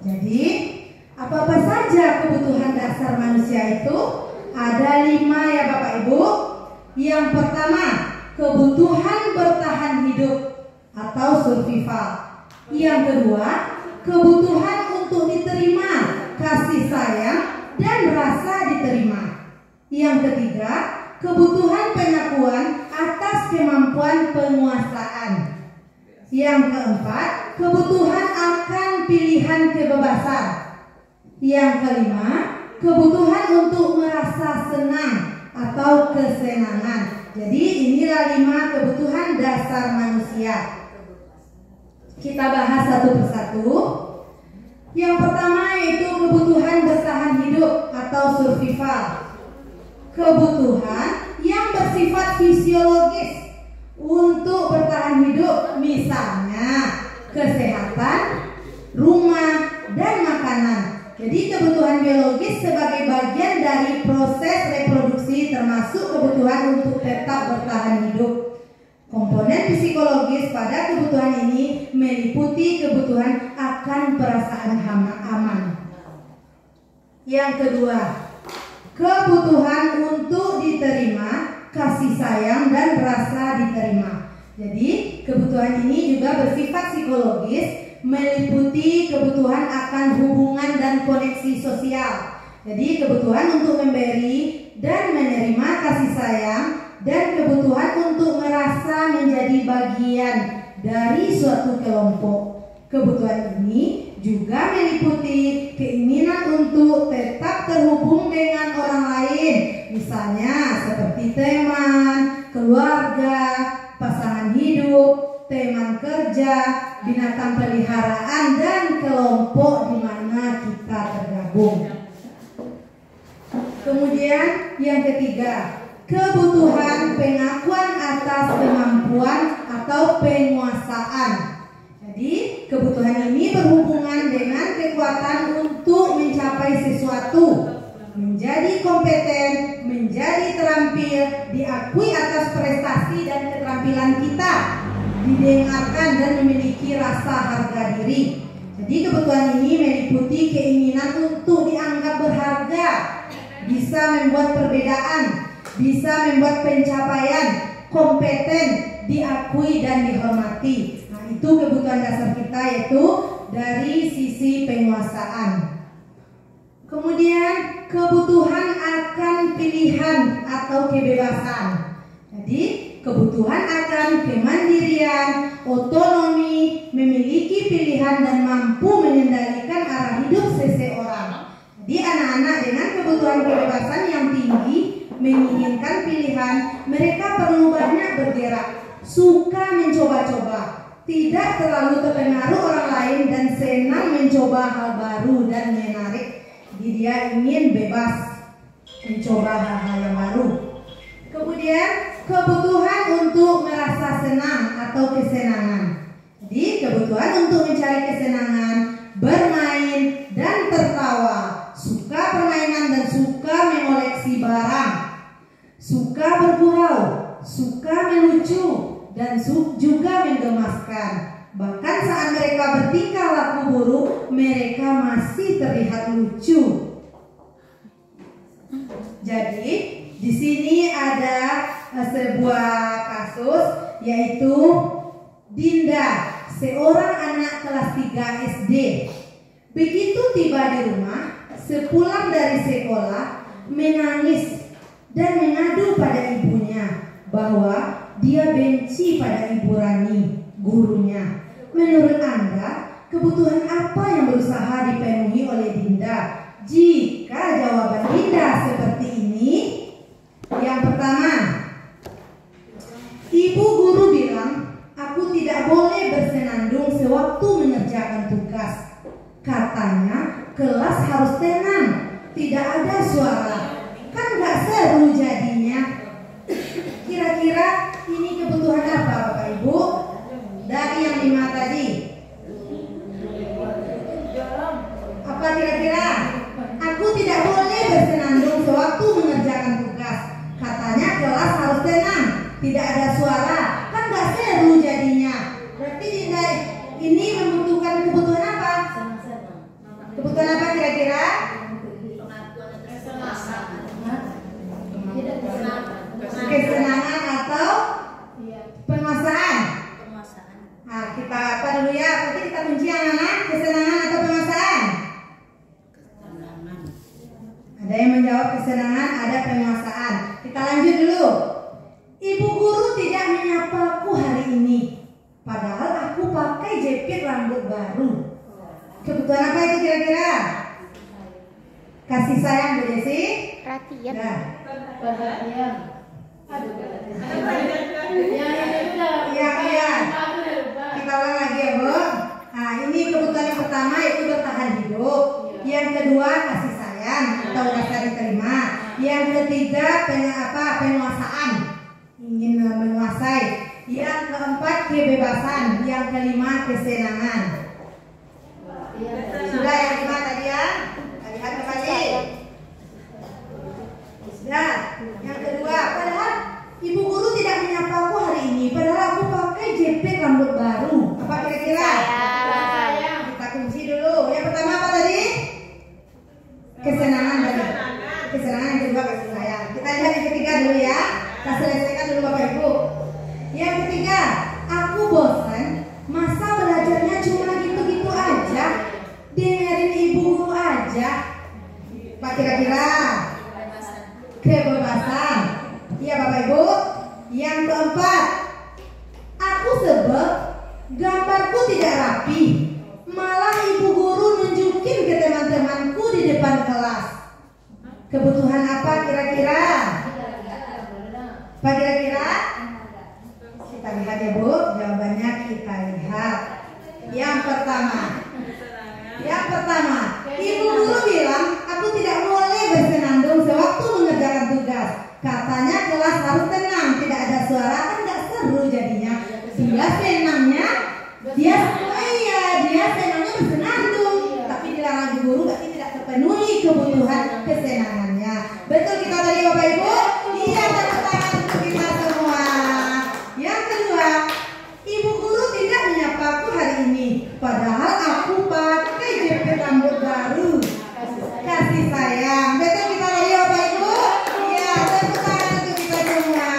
[SPEAKER 3] Jadi, apa-apa saja kebutuhan dasar manusia itu? Ada 5 ya Bapak Ibu. Yang pertama, kebutuhan bertahan hidup atau survival. Yang kedua, kebutuhan untuk diterima, kasih sayang dan rasa diterima. Yang ketiga, kebutuhan pengakuan atas kemampuan penguasaan. Yang keempat, kebutuhan akan pilihan kebebasan. Yang kelima, kebutuhan untuk merasa senang atau kesenangan. Jadi inilah 5 kebutuhan dasar manusia. Kita bahas satu persatu. Yang pertama yaitu kebutuhan bertahan hidup atau survival. Kebutuhan yang bersifat fisiologis untuk bertahan hidup, misalnya kesehatan, rumah, dan makanan. Jadi kebutuhan biologis sebagai bagian dari proses reproduksi termasuk kebutuhan untuk tetap bertahan hidup. Komponen psikologis pada kebutuhan ini meliputi kebutuhan akan perasaan aman. Yang kedua, kebutuhan untuk diterima, kasih sayang dan rasa diterima. Jadi kebutuhan ini juga bersifat psikologis, meliputi kebutuhan akan hubungan dan koneksi sosial. Jadi kebutuhan untuk memberi dan menerima kasih sayang dan kebutuhan untuk merasa menjadi bagian dari suatu kelompok. Kebutuhan ini juga meliputi keinginan untuk tetap terhubung dengan orang lain, misalnya seperti teman, keluarga, pasangan hidup, teman kerja, binatang peliharaan, dan kelompok di mana kita tergabung. Kemudian yang ketiga, kebutuhan pengakuan atas kemampuan atau penguasaan. Jadi kebutuhan ini berhubungan dengan kekuatan untuk mencapai sesuatu, menjadi kompeten, menjadi terampil, diakui atas prestasi dan keterampilan kita, didengarkan dan memiliki rasa harga diri. Jadi kebutuhan ini meliputi keinginan untuk dianggap berharga, bisa membuat perbedaan, bisa membuat pencapaian, kompeten, diakui dan dihormati. Nah, itu kebutuhan dasar kita, yaitu dari sisi penguasaan. Kemudian kebutuhan akan pilihan atau kebebasan. Jadi kebutuhan akan kemandirian, otonomi, memiliki pilihan dan mampu mengendalikan arah hidup seseorang. Jadi anak-anak dengan kebutuhan kebebasan yang tinggi menginginkan pilihan, mereka perlu banyak bergerak, suka mencoba-coba, tidak terlalu terpengaruh orang lain dan senang mencoba hal baru dan menarik. Jadi dia ingin bebas mencoba hal-hal yang baru. Kemudian kebutuhan untuk merasa senang atau kesenangan. Jadi kebutuhan untuk mencari kesenangan, bermain dan tertawa, suka permainan dan suka mengoleksi barang, suka bergurau, suka melucu, dan juga menggemaskan. Bahkan saat mereka bertingkah laku buruk, mereka masih terlihat lucu. Jadi di sini ada sebuah kasus, yaitu Dinda, seorang anak kelas 3 SD. Begitu tiba di rumah, sepulang dari sekolah, menangis dan mengadu pada ibunya bahwa dia benci pada Ibu Rani, gurunya. Menurut Anda, kebutuhan apa yang berusaha dipenuhi oleh Dinda? Jika jawaban Dinda seperti ini, yang pertama, ibu guru bilang, aku tidak boleh bersenandung sewaktu mengerjakan tugas. harus tenang, tidak ada suara. Kan nggak seru jadinya. Kira-kira ini kebutuhan apa Bapak Ibu? Dari yang 5 tadi. Apa kira-kira? Aku tidak boleh bersenandung sewaktu mengerjakan tugas. Katanya kelas harus tenang, tidak ada suara. Kan nggak seru jadinya. Berarti ini membutuhkan kebutuhan apa? Kebutuhan apa kira-kira? Kesenangan atau penguasaan? Nah, kita apa dulu ya? Berarti kita kunci yang mana? Kesenangan atau penguasaan? Ada yang menjawab kesenangan, ada penguasaan. Kita lanjut dulu. Ibu guru tidak menyapaku hari ini, padahal aku pakai jepit rambut baru. Kebutuhan apa itu kira-kira? Kasih sayang Bu Desi.
[SPEAKER 7] Perhatian.
[SPEAKER 3] Nah.
[SPEAKER 5] Perhatian.
[SPEAKER 3] Iya. Kita ulang lagi ya Bu. Nah ini kebutuhan yang pertama yaitu bertahan hidup. Yang kedua kasih sayang atau rasa diterima. Yang ketiga penguasaan, ingin menguasai. Yang keempat kebebasan. Yang kelima kesenangan. Sudah yang 5 tadi ya? Lihat kembali. Sudah. Yang kedua, padahal ibu guru tidak menyapaku hari ini, padahal aku pakai jepit rambut baru. Apa kira-kira? Kita kunci dulu. Yang pertama apa tadi? Kesenangan tadi. Kesenangan, yang kedua kasih sayang. Kita lihat yang ketiga dulu ya. Kita selesaikan dulu Bapak Ibu. Yang ketiga, aku bosan. Masa belajarnya cuma gitu-gitu aja? Dengerin ibu guru aja. Apa kira-kira? Kebebasan. Iya Bapak Ibu. Yang keempat, aku sebel gambarku tidak rapi, malah ibu guru nunjukin ke teman-temanku di depan kelas. Kebutuhan apa kira-kira? Apa kira-kira? Kita lihat ya Bu. Jawabannya kita lihat. Yang pertama, ibu guru bilang aku tidak boleh bersenandung sewaktu mengerjakan tugas. Katanya kelas harus tenang, tidak ada suara. Kan nggak seru jadinya. Dia senangnya bersenandung, tapi dilarang ibu guru berarti tidak terpenuhi kebutuhan kesenangannya. Betul kita tadi Bapak Ibu? Iya, tepuk tangan untuk kita semua. Yang kedua, ibu guru tidak menyapaku hari ini, padahal aku pakai jepit rambut baru. Kasih sayang. Betul kita tadi Bapak Ibu? Iya, tepuk tangan untuk kita semua.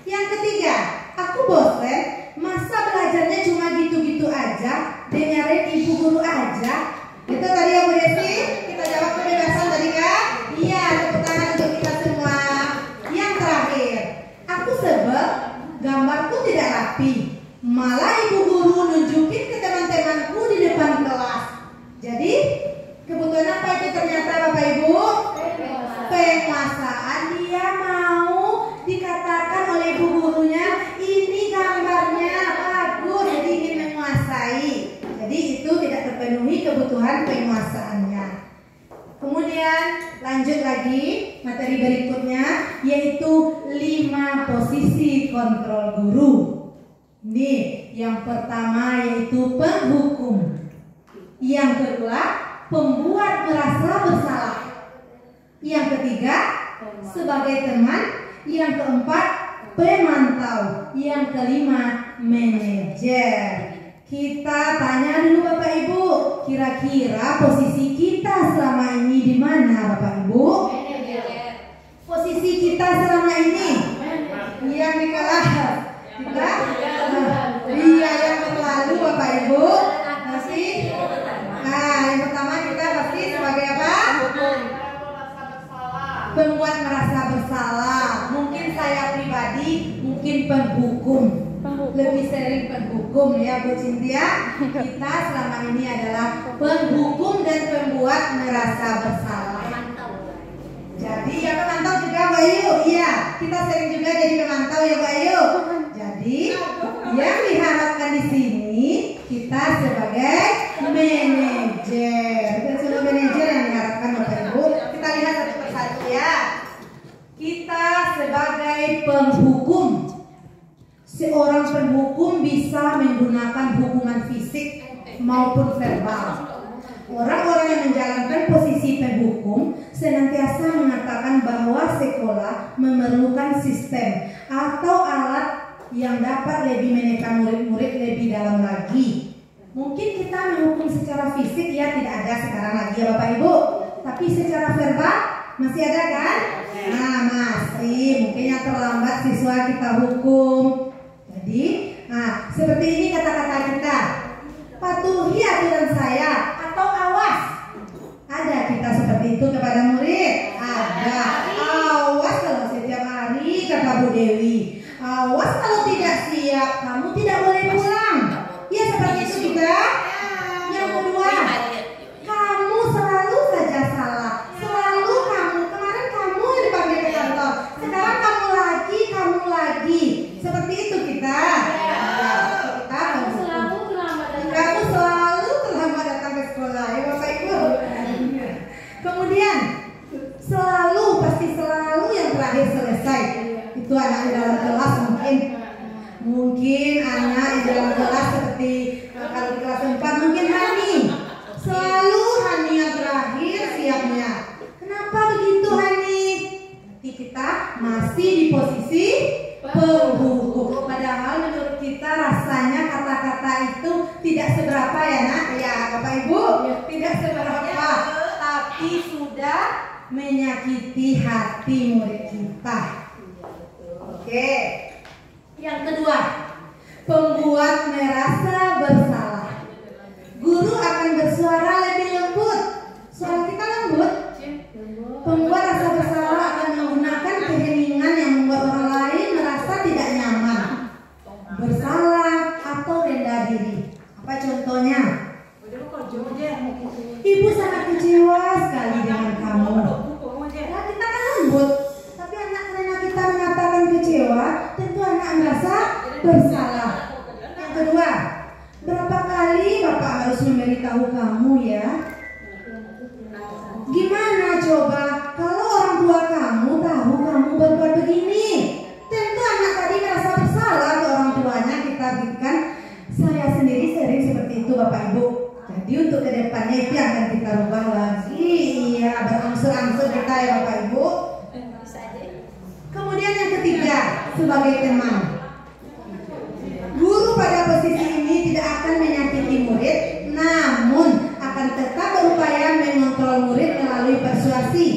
[SPEAKER 3] Yang ketiga, aku bosen. Masa belajarnya cuma gitu-gitu aja, dengerin ibu guru aja. Itu tadi ya Bu Desi. Kita jawab kebebasan tadi kan? Iya, tepuk tangan untuk kita semua. Yang terakhir, aku sebel gambarku tidak rapi, malah ibu guru nunjukin ke teman-temanku di depan kelas. Jadi kebutuhan apa itu ternyata Bapak Ibu? Penguasaan. Dia mau dikatakan oleh ibu gurunya, ini gambarnya bagus, jadi ingin menguasai. Jadi itu tidak terpenuhi kebutuhan penguasaannya. Kemudian lanjut lagi materi berikutnya, yaitu 5 posisi kontrol guru. Ini yang pertama yaitu penghukum. Yang kedua, pembuat merasa bersalah. Yang ketiga, sebagai teman. Yang keempat, pemantau. Yang kelima, manajer. Kita tanya dulu Bapak Ibu, kira-kira posisi kita selama ini di mana Bapak Ibu? Posisi kita selama ini yang di kelas. Iya, yang lalu Bapak Ibu. Yang pertama kita pasti sebagai apa? Pembuat merasa bersalah. Mungkin saya pribadi, mungkin penghukum. Lebih sering penghukum ya Bu Cynthia. Kita selama ini adalah penghukum dan pembuat merasa bersalah. Jadi ya pemantau juga Mbak Ayu. Iya, kita sering juga jadi pemantau ya Mbak Ayu. Jadi yang diharapkan di sini kita sebagai manajer. Kita sebagai manajer yang penghukum. Seorang penghukum bisa menggunakan hukuman fisik maupun verbal. Orang-orang yang menjalankan posisi penghukum senantiasa mengatakan bahwa sekolah memerlukan sistem atau alat yang dapat lebih menekan murid-murid lebih dalam lagi. Mungkin kita menghukum secara fisik ya tidak ada sekarang lagi ya Bapak Ibu, tapi secara verbal masih ada kan? Nah masih, mungkin yang terlambat siswa kita hukum. Jadi, nah seperti ini kata-kata kita, patuhi aturan saya atau awas. Ada kita seperti itu kepada murid? Ada. Awas kalau setiap hari kata Bu Dewi. Awas kalau tidak siap, kamu tidak boleh pulang. Ya seperti itu kita. Yang kedua, kamu selalu saja salah. Selalu kamu. Kemarin kamu dipanggil ke kantor. Sekarang kamu lagi. Seperti itu kita.
[SPEAKER 6] Kamu selalu terlambat datang.
[SPEAKER 3] Kamu selalu terlambat datang ke sekolah. Ya Bapak Ibu. Kemudian selalu, pasti selalu yang terakhir selesai. Itu anak di dalam kelas mungkin anak di dalam kelas seperti kalau di kelas 4 mungkin Hani. Selalu Hani yang terakhir siapnya. Kenapa begitu Hani? Nanti kita masih di posisi penghukum. Padahal menurut kita rasanya kata-kata itu tidak seberapa ya nak. Ya Bapak Ibu, tidak seberapa. Tapi sudah menyakiti hati murid kita. Oke. Yang kedua, pembuat merasa bersalah. Guru akan bersuara lebih lembut. Suara kita lembut. Pembuat rasa bersalah akan menggunakan keheningan yang membuat orang lain merasa tidak nyaman, bersalah atau rendah diri. Apa contohnya? Ibu sangat kecewa sekali dengan kamu. Nah, kita kan lembut, tapi karena kita mengatakan kecewa, tentu anak merasa bersalah. Yang kedua, berapa kali Bapak harus memberitahu kamu ya? Gimana coba kalau orang tua kamu tahu kamu berbuat begini? Tentu anak tadi merasa bersalah ke orang tuanya. Kita berikan, saya sendiri sering seperti itu Bapak Ibu. Jadi untuk kedepannya itu akan kita rubah lagi. Iya, berangsur-angsur kita ya Bapak Ibu. Kemudian yang ketiga, sebagai teman, guru pada posisi ini tidak akan menyakiti murid, namun akan tetap berupaya mengontrol murid melalui persuasi.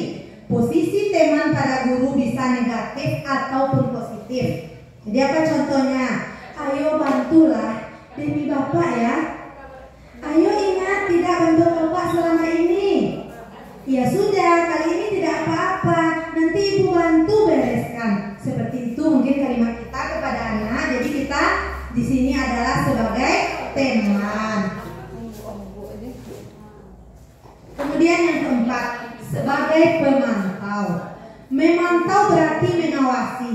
[SPEAKER 3] Posisi teman pada guru bisa negatif ataupun positif. Jadi apa contohnya? Ayo bantulah demi Bapak ya. Ayo ingat tidak bantu Bapak selama ini. Ya sudah, kali ini tidak apa-apa. Nanti Ibu bantu bereskan. Seperti itu mungkin kalimat kita kepada anak. Jadi kita di sini adalah sebagai teman. Kemudian yang keempat, sebagai pemantau. Memantau berarti mengawasi.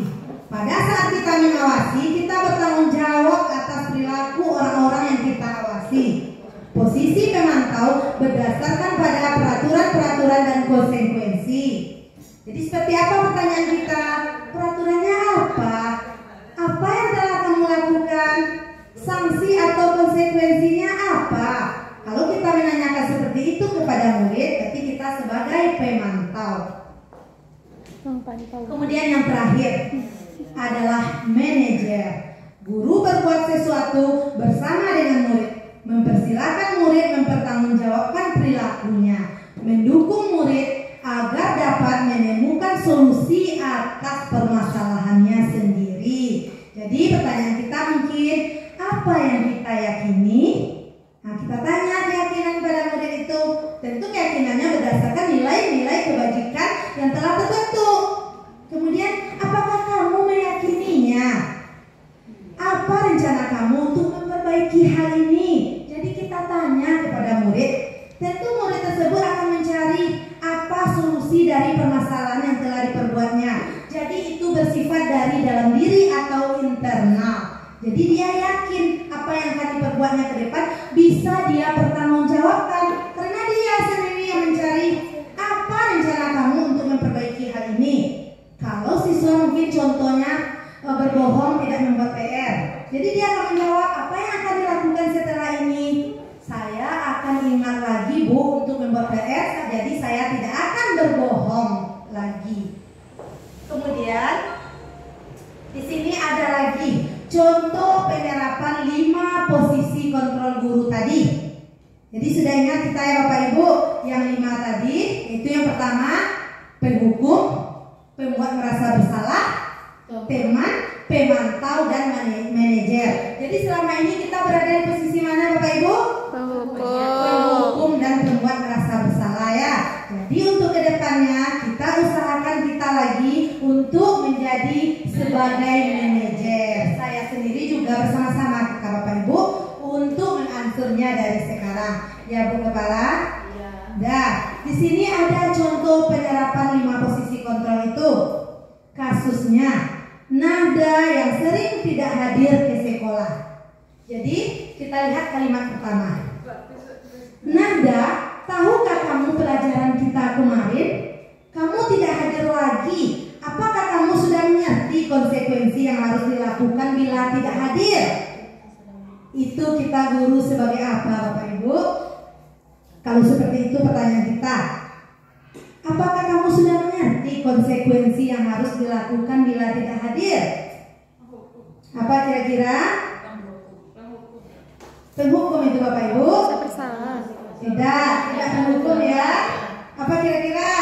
[SPEAKER 3] Pada saat kita mengawasi, kita bertanggung jawab atas perilaku orang-orang yang kita awasi. Posisi pemantau berdasarkan pada peraturan-peraturan dan konsekuensi. Jadi seperti apa pertanyaan kita? Peraturannya apa? Apa yang telah kamu lakukan? Sanksi atau konsekuensinya apa? Kalau kita menanyakan seperti itu kepada murid, berarti kita sebagai pemantau. Kemudian yang terakhir adalah manajer. Guru berbuat sesuatu bersama dengan murid, mempersilahkan murid mempertanggungjawabkan perilakunya, mendukung murid agar dapat menemukan solusi atas permasalahannya sendiri. Jadi pertanyaan kita mungkin, apa yang kita yakini? Nah, kita tanya keyakinan pada murid itu. Tentu keyakinannya berdasarkan nilai-nilai kebajikan yang telah terbentuk. Kemudian, apakah kamu meyakininya? Apa rencana kamu untuk memperbaiki hal ini? Jadi kita tanya kepada murid. Tentu murid tersebut akan mencari apa solusi dari permasalahan yang telah diperbuatnya. Jadi itu bersifat dari dalam diri atau internal. Jadi dia yakin apa yang akan diperbuatnya ke depan bisa dia pertanggungjawabkan, karena dia sendiri yang mencari apa rencana kamu untuk memperbaiki hal ini. Kalau siswa mungkin contohnya jadi saya tidak akan berbohong lagi. Kemudian di sini ada lagi contoh penerapan 5 posisi kontrol guru tadi. Jadi sudah ingat kita ya Bapak Ibu yang 5 tadi, itu yang pertama penghukum, pembuat merasa bersalah, teman, pemantau, dan manajer. Jadi selama ini kita berada di posisi mana Bapak Ibu? Penghukum dan pembuat merasa bersalah ya. Jadi untuk kedepannya kita usahakan kita lagi untuk menjadi sebagai manajer. Saya sendiri juga bersama-sama kita Bapak Ibu untuk mengaturnya dari sekarang. Ya Bu Kepala. Nah, di sini ada contoh penerapan 5 posisi kontrol itu. Kasusnya nada yang sering tidak hadir ke sekolah. Jadi kita lihat kalimat pertama. Nada, tahukah kamu pelajaran kita kemarin? Kamu tidak hadir lagi. Apakah kamu sudah mengerti konsekuensi yang harus dilakukan bila tidak hadir? Itu kita guru sebagai apa Bapak Ibu? Kalau seperti itu pertanyaan kita. Apakah kamu sudah mengerti konsekuensi yang harus dilakukan bila tidak hadir? Apa kira-kira? Penghukum itu Bapak Ibu? Tidak penghukum ya. Apa kira-kira?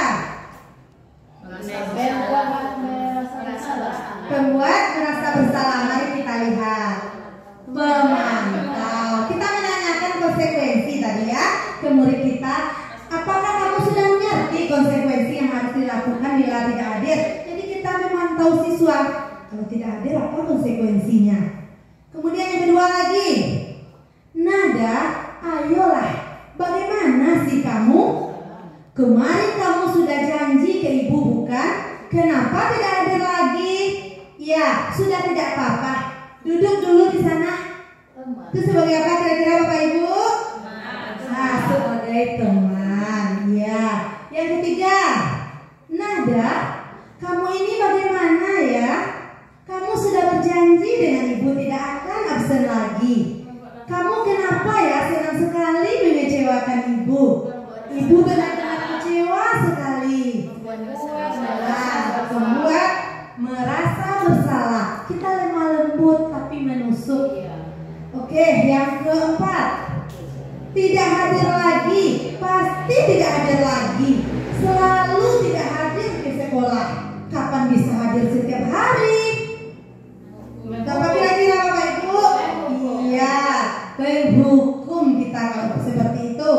[SPEAKER 3] Pembuat merasa bersalah. Mari kita lihat. Pemantau. Kita menanyakan konsekuensi tadi ya ke murid kita. Apakah kamu sudah mengerti konsekuensi yang harus dilakukan bila tidak hadir? Jadi kita memantau siswa. Kalau tidak hadir apa konsekuensinya? Kemudian yang kedua lagi. Nada, ayolah. Bagaimana sih kamu? Kemarin kamu sudah janji ke ibu bukan? Kenapa tidak hadir lagi? Ya, sudah tidak apa-apa. Duduk dulu di sana. Itu sebagai apa kira-kira Bapak Ibu? Nah, sebagai teman. Ya. Yang ketiga, nada, kamu ini bagaimana ya? Kamu sudah berjanji dengan ibu tidak akan absen lagi. Kamu kenapa ya senang sekali mengecewakan ibu? Ibu benar-benar kecewa sekali. Membuat merasa bersalah. Kita lemah lembut tapi menusuk. Oke, yang keempat. Tidak hadir lagi. Pasti tidak hadir lagi. Selalu tidak hadir ke sekolah. Kapan bisa hadir setiap hari? Apa kira-kira Bapak Ibu? Iya, penghukum kita kalau seperti itu.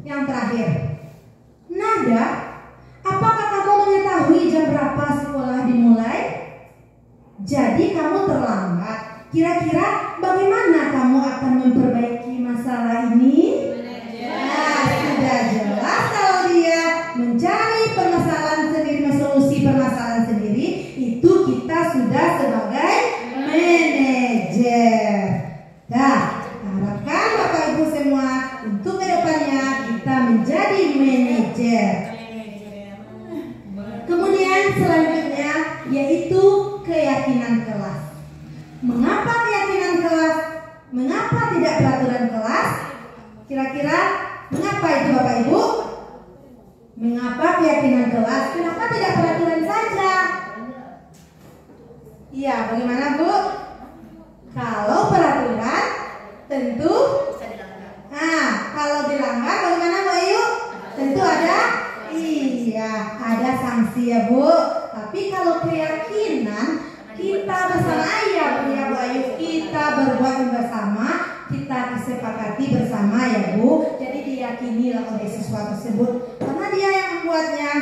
[SPEAKER 3] Yang terakhir, nada, apakah kamu mengetahui jam berapa sekolah dimulai? Jadi kamu terlambat. Kira-kira bagaimana kamu akan memperbaiki masalah ini? Nah, sudah jelas kalau dia mencari permasalahan sendiri, solusi permasalahan sendiri, itu kita sudah sebagai manajer. Nah, harapkan Bapak Ibu semua untuk kedepannya kita menjadi manajer. Kemudian selanjutnya yaitu keyakinan kelas. Mengapa keyakinan kelas? Mengapa tidak peraturan kelas? Kira-kira mengapa itu Bapak Ibu? Mengapa keyakinan kelas? Kenapa tidak peraturan saja? Iya, bagaimana Bu? Kalau peraturan tentu kalau dilanggar bagaimana Bu Ayu? Tentu ada ada sanksi ya Bu. Tapi kalau keyakinan kita bersama ya Bu Ayu, kita berbuat bersama, kita disepakati bersama ya Bu. Jadi diyakinilah oleh siswa tersebut karena dia yang membuatnya.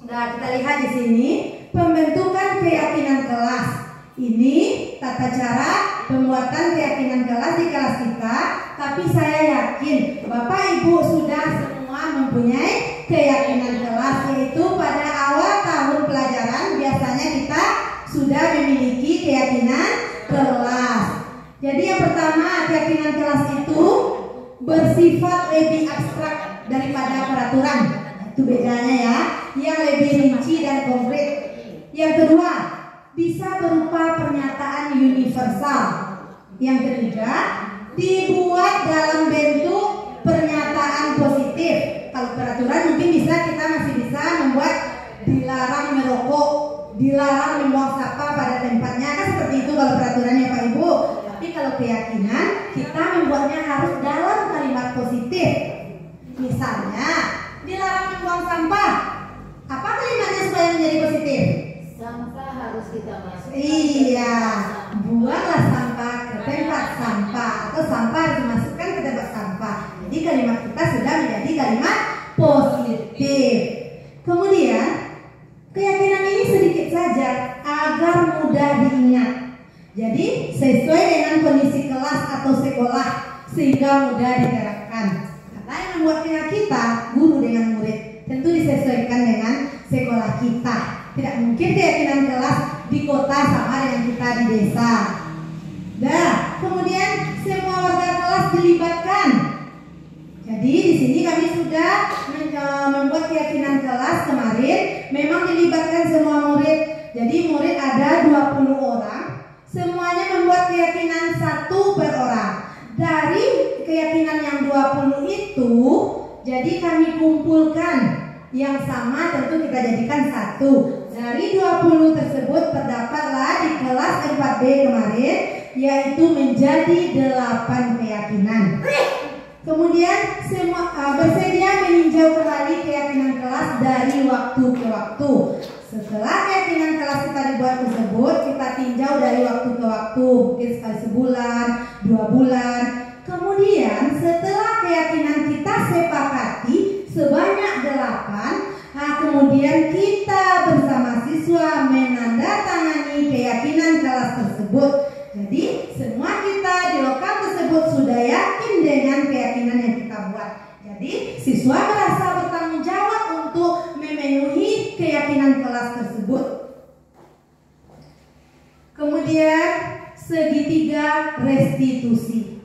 [SPEAKER 3] Nah, kita lihat di sini pembentukan keyakinan kelas. Ini tata cara pembuatan keyakinan kelas di kelas kita. Tapi saya yakin Bapak Ibu sudah semua mempunyai keyakinan kelas, yaitu pada awal tahun pelajaran biasanya kita sudah memiliki keyakinan kelas. Jadi yang pertama, keyakinan kelas itu bersifat lebih abstrak daripada peraturan. Itu bedanya ya, yang lebih rinci dan konkret. Yang kedua, bisa berupa pernyataan universal. Yang ketiga, dibuat dalam bentuk pernyataan positif. membuat dilarang merokok, dilarang membuang sampah pada tempatnya, kan seperti itu kalau peraturannya Pak Ibu. Tapi kalau keyakinan kita membuatnya harus dalam kalimat positif. Misalnya dilarang membuang sampah, apa kalimatnya supaya menjadi positif?
[SPEAKER 6] Sampah harus kita masukkan.
[SPEAKER 3] Iya, buanglah sampah ke tempat sampah atau sampah harus dimasukkan ke tempat sampah. Jadi kalimat kita sudah menjadi kalimat positif. Kemudian keyakinan ini sedikit saja agar mudah diingat. Jadi sesuai dengan kondisi kelas atau sekolah sehingga mudah diterapkan. Karena yang membuat kita, guru dengan murid, tentu disesuaikan dengan sekolah kita. Tidak mungkin keyakinan kelas di kota sama dengan kita di desa. Nah, kemudian semua warga kelas dilibatkan. Jadi di sini kami sudah membuat keyakinan kelas kemarin, memang dilibatkan semua murid. Jadi murid ada 20 orang, semuanya membuat keyakinan 1 per orang. Dari keyakinan yang 20 itu, jadi kami kumpulkan yang sama, tentu kita jadikan 1. Dari 20 tersebut terdapatlah di kelas 4B kemarin, yaitu menjadi 8 keyakinan. Kemudian semua bersedia meninjau kembali keyakinan kelas dari waktu ke waktu. Setelah keyakinan kelas kita dibuat tersebut, kita tinjau dari waktu ke waktu, mungkin sekali sebulan, 2 bulan. Kemudian setelah keyakinan kita sepakati sebanyak 8, kemudian kita bersama siswa menandatangani keyakinan kelas tersebut. Jadi semua kita di lokal tersebut sudah yakin dengan keyakinan yang kita buat. Jadi siswa merasa bertanggung jawab untuk memenuhi keyakinan kelas tersebut. Kemudian segitiga restitusi.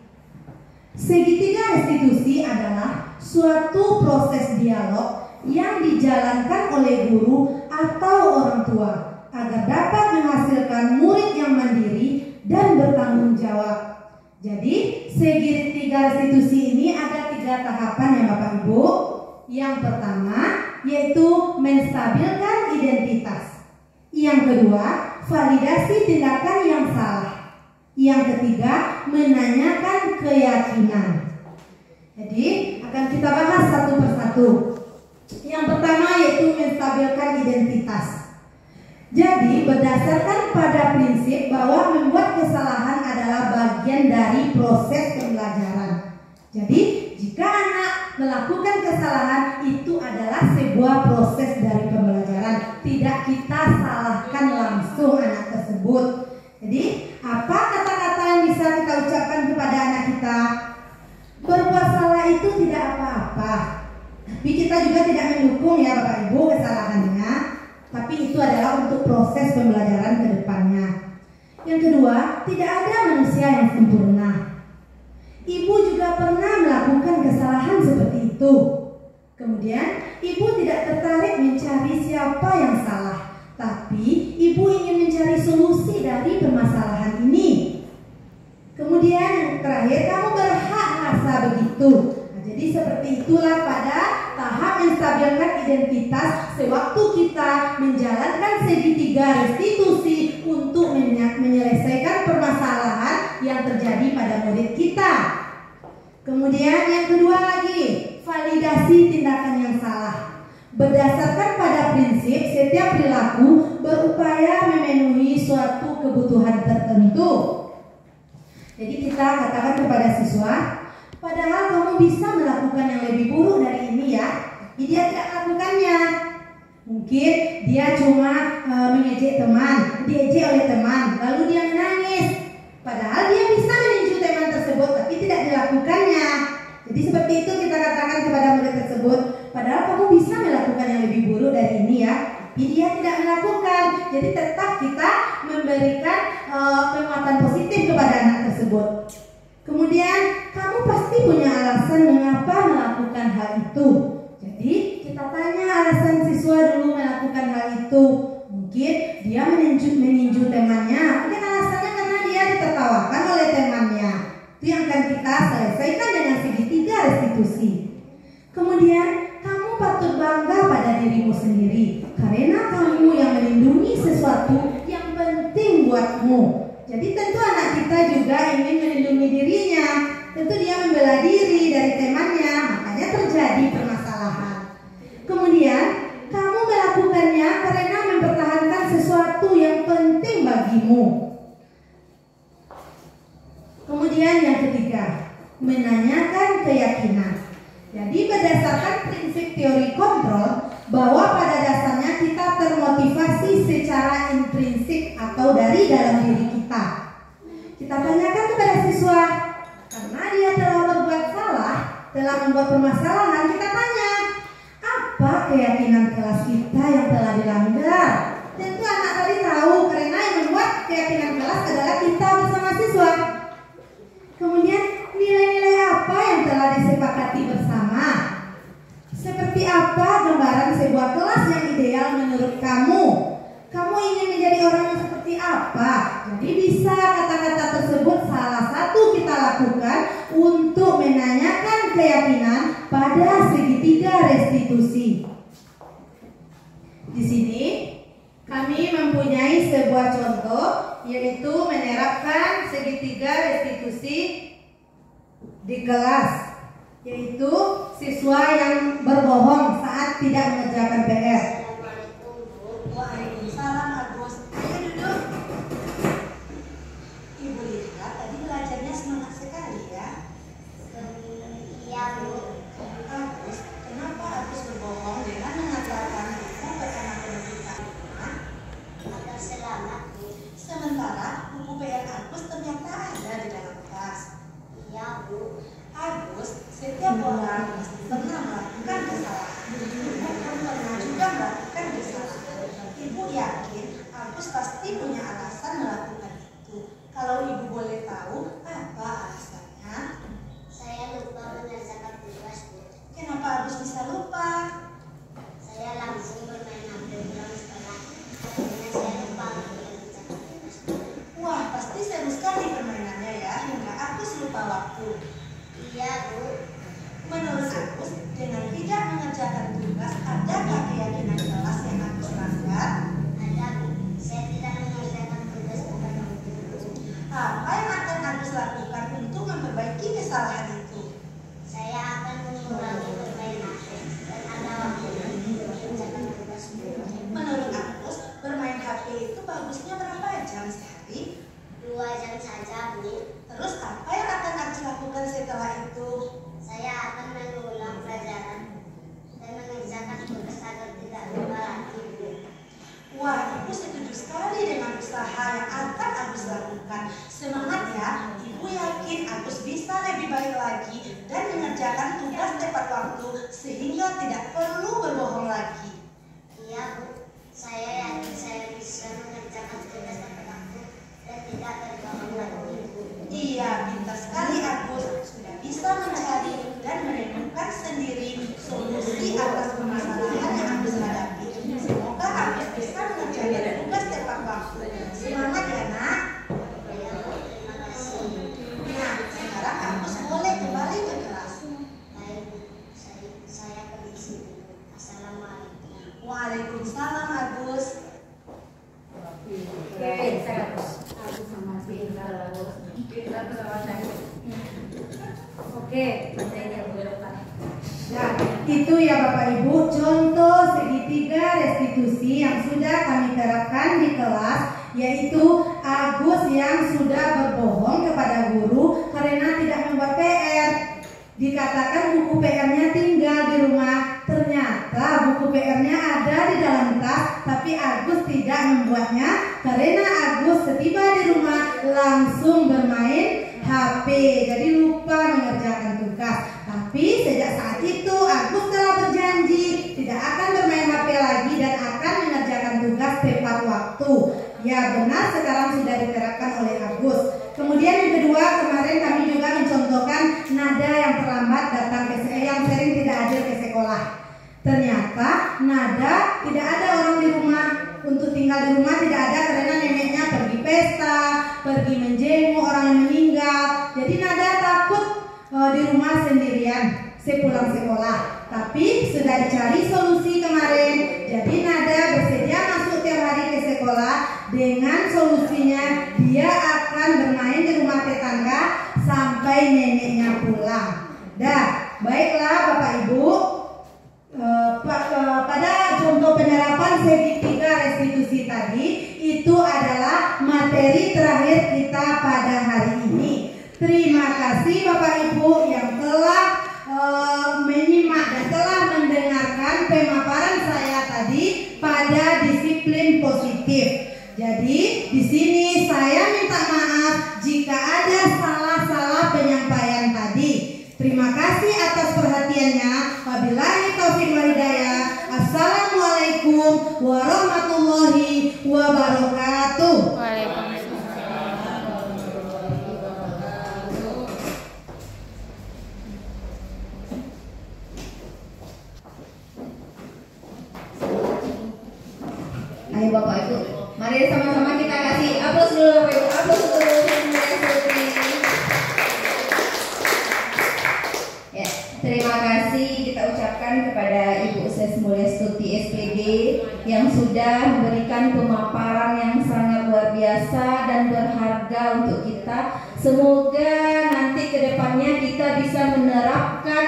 [SPEAKER 3] Segitiga restitusi adalah suatu proses dialog yang dijalankan oleh guru atau orang tua agar dapat menghasilkan murid yang mandiri dan bertanggung jawab. Jadi segitiga restitusi ini ada 3 tahapan ya Bapak Ibu. Yang pertama yaitu menstabilkan identitas. Yang kedua, validasi tindakan yang salah. Yang ketiga, menanyakan keyakinan. Jadi akan kita bahas satu persatu. Yang pertama yaitu menstabilkan identitas. Jadi berdasarkan pada prinsip bahwa membuat kesalahan adalah bagian dari proses pembelajaran. Jadi jika anak melakukan kesalahan itu adalah sebuah proses dari pembelajaran. Tidak kita salahkan langsung anak tersebut. Jadi apa kata-kata yang bisa kita ucapkan kepada anak kita? Berbuat salah itu tidak apa-apa. Tapi kita juga tidak mendukung ya Bapak Ibu kesalahannya. Tapi itu adalah untuk proses pembelajaran ke depannya. Yang kedua, tidak ada manusia yang sempurna. Ibu juga pernah melakukan kesalahan seperti itu. Kemudian, ibu tidak tertarik mencari siapa yang salah. Tapi, ibu ingin mencari solusi dari permasalahan ini. Kemudian, yang terakhir, kamu berhak merasa begitu. Jadi seperti itulah pada tahap menstabilkan identitas sewaktu kita menjalankan segitiga restitusi untuk menyelesaikan permasalahan yang terjadi pada murid kita. Kemudian yang kedua lagi, validasi tindakan yang salah. Berdasarkan pada prinsip setiap perilaku berupaya memenuhi suatu kebutuhan tertentu. Jadi kita katakan kepada siswa, padahal kamu bisa melakukan yang lebih buruk dari ini ya. Tapi dia tidak melakukannya. Mungkin dia cuma mengejek teman, diejek oleh teman, lalu dia menangis. Padahal dia bisa meninju teman tersebut, tapi tidak dilakukannya. Jadi seperti itu kita katakan kepada murid tersebut, padahal kamu bisa melakukan yang lebih buruk dari ini ya. Tapi dia tidak melakukan. Jadi tetap kita memberikan penguatan positif kepada anak tersebut. Kemudian kamu pasti punya alasan mengapa melakukan hal itu. Jadi kita tanya alasan siswa dulu melakukan hal itu. Mungkin dia meninju temannya. Mungkin alasannya karena dia ditertawakan oleh temannya. Itu yang akan kita selesaikan dengan segitiga restitusi. Kemudian kamu patut bangga pada pada dirimu sendiri, karena kamu yang melindungi sesuatu yang penting buatmu. Jadi tentu anak kita juga ingin melindungi dirinya. Tentu dia membela diri dari temannya, makanya terjadi permasalahan. Kemudian kamu melakukannya karena mempertahankan sesuatu yang penting bagimu. Kemudian yang ketiga, menanyakan keyakinan. Jadi berdasarkan prinsip teori kontrol, bahwa pada dasarnya kita termotivasi secara intrinsik atau dari dalam diri kita. Kita tanyakan kepada siswa, karena dia telah berbuat salah, telah membuat permasalahan, kita tanya, apa keyakinan kelas kita yang telah dilanggar? Tentu anak tadi tahu, karena yang membuat keyakinan kelas adalah kita bersama siswa. Kemudian nilai-nilai apa yang telah disepakati bersama? Seperti apa gambaran sebuah kelas yang ideal menurut kamu? Kamu ingin menjadi orang yang seperti apa? Jadi bisa kata-kata tersebut salah satu kita lakukan untuk menanyakan keyakinan pada segitiga restitusi. Di sini kami mempunyai sebuah contoh, yaitu menerapkan segitiga restitusi di kelas, yaitu siswa yang berbohong saat tidak mengerjakan PR.
[SPEAKER 7] Waalaikumsalam, Agus. Ayo duduk. Ibu lihat tadi belajarnya semangat sekali ya. Iya, Bu. Agus, kenapa Agus berbohong dengan mengatakan buku bersama pendidikan agar selamat? Sementara buku PR Agus ternyata ada di dalam kelas. Iya, Bu. Agus, setiap orang pasti pernah melakukan kesalahan. Bukan pernah juga melakukan kesalahan. Ibu yakin Agus pasti punya alasan melakukan itu. Kalau ibu boleh tahu, apa alasannya? Saya lupa mengerjakan tugas, Bu. Kenapa Agus bisa lupa? Saya langsung bermain HP pulang sekolah. Akhirnya saya lupa mengerjakan tugas. Wah, pasti seru sekali permainannya ya, hingga Agus lupa waktu. Iya, Bu. Menurut Agus, dengan tidak mengerjakan tugas, adakah keyakinan kelas yang Agus langgar? Ada, Bu. Saya tidak mengerjakan tugas kepada guru. Apa yang akan Agus lakukan untuk memperbaiki kesalahan itu? Saya akan mengurangi bermain HP dan ada waktu untuk mengerjakan tugas. Menurut Agus, bermain HP itu bagusnya berapa jam sehari? 2 jam saja, Bu. Terus apa yang akan Agus lakukan setelah itu? Saya akan mengulang pelajaran dan mengerjakan tugas agar tidak lupa lagi, Bu. Wah, Ibu setuju sekali dengan usaha yang akan Agus lakukan. Semangat ya, Ibu yakin Agus bisa lebih baik lagi dan mengerjakan tugas tepat waktu sehingga tidak perlu berbohong lagi. Iya, Bu. Saya yakin saya bisa mengerjakan tugas tepat waktu dan tidak berbohong lagi, Bu. Iya, pintar sekali Agus. Sudah bisa mencari dan menemukan sendiri solusi atas permasalahan yang Agus hadapi. Semoga Agus bisa mengerjakan tugas tepat waktu. Semangat ya, Nak. Ya, Bu. Terima kasih. Nah, sekarang Agus boleh kembali ke kelas. Baik, Bu. Saya permisi dulu. Assalamualaikum. Waalaikumsalam, Agus.
[SPEAKER 3] Oke, nah, itu ya Bapak Ibu contoh segitiga restitusi yang sudah kami terapkan di kelas, yaitu Agus yang sudah berbohong kepada guru karena tidak membuat PR. Dikatakan buku PR-nya tinggal di rumah, ternyata buku PR-nya ada di dalam tas, tapi Agus tidak membuatnya karena Agus setiba di rumah langsung bermain HP, jadi lupa mengerjakan tugas. Tapi sejak saat itu Agus telah berjanji tidak akan bermain HP lagi dan akan mengerjakan tugas tepat waktu. Ya benar, sekarang sudah diterapkan oleh Agus. Kemudian yang kedua, kemarin kami juga mencontohkan nada yang terlambat datang ke yang sering tidak hadir ke sekolah. Ternyata nada tidak ada orang di rumah, untuk tinggal di rumah tidak ada karena neneknya pergi pesta, pergi menjenguk orang yang meninggal. Jadi nada takut di rumah sendirian sepulang sekolah. Tapi sudah dicari solusi kemarin. Jadi Nada bersedia masuk tiap hari ke sekolah. Dengan solusinya dia akan bermain di rumah tetangga sampai neneknya pulang. Baiklah Bapak Ibu. Pada contoh penerapan segitiga restitusi tadi, itu adalah materi terakhir kita pada hari ini. Terima kasih Bapak Ibu yang telah menyimak dan telah mendengarkan pemaparan saya tadi pada disiplin positif. Jadi di sini saya minta maaf jika ada salah-salah penyampaian tadi. Terima kasih atas perhatiannya. Wabillahi taufiq wal hidayah. Assalamualaikum warahmatullahi wabarakatuh.
[SPEAKER 1] Ayo Bapak Ibu, mari sama-sama kita kasih aplaus dulu Bapak Ibu. Aplaus dulu. Ya, terima kasih kita ucapkan kepada Ibu Ses Mulyastuti SPD yang sudah memberikan pemaparan yang sangat luar biasa dan berharga untuk kita. Semoga nanti kedepannya kita bisa menerapkan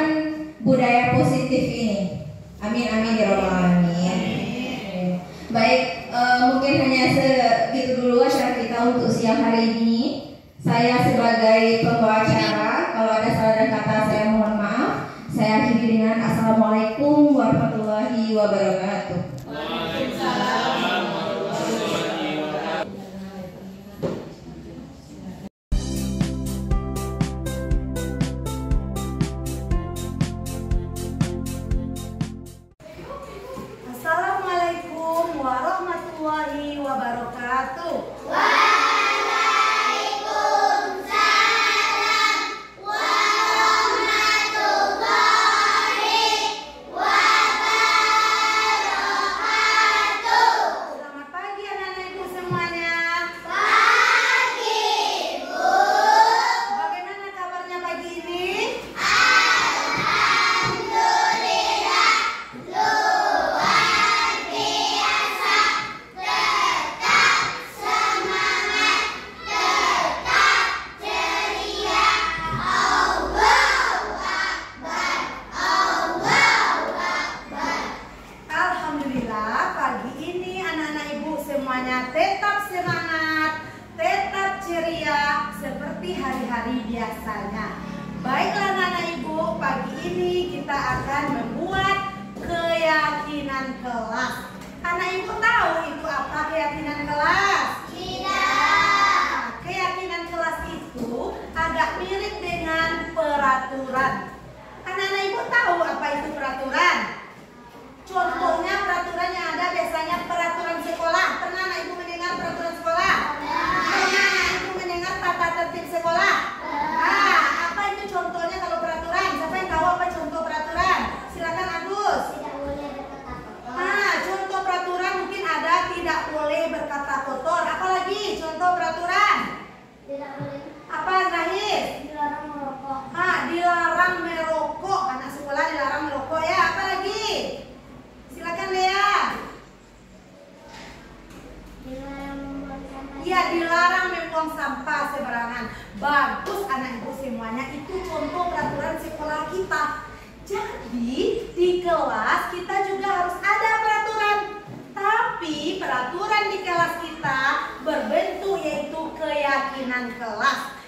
[SPEAKER 1] budaya positif ini. Amin amin ya rabbal alamin. Baik, mungkin hanya segitu dulu acara kita untuk siang hari ini. Saya sebagai pembawa acara, kalau ada salah dan kata saya mohon maaf. Saya akhiri dengan Assalamualaikum warahmatullahi wabarakatuh.
[SPEAKER 4] Waalaikumsalam warahmatullahi wabarakatuh.
[SPEAKER 3] Assalamualaikum warahmatullahi wabarakatuh.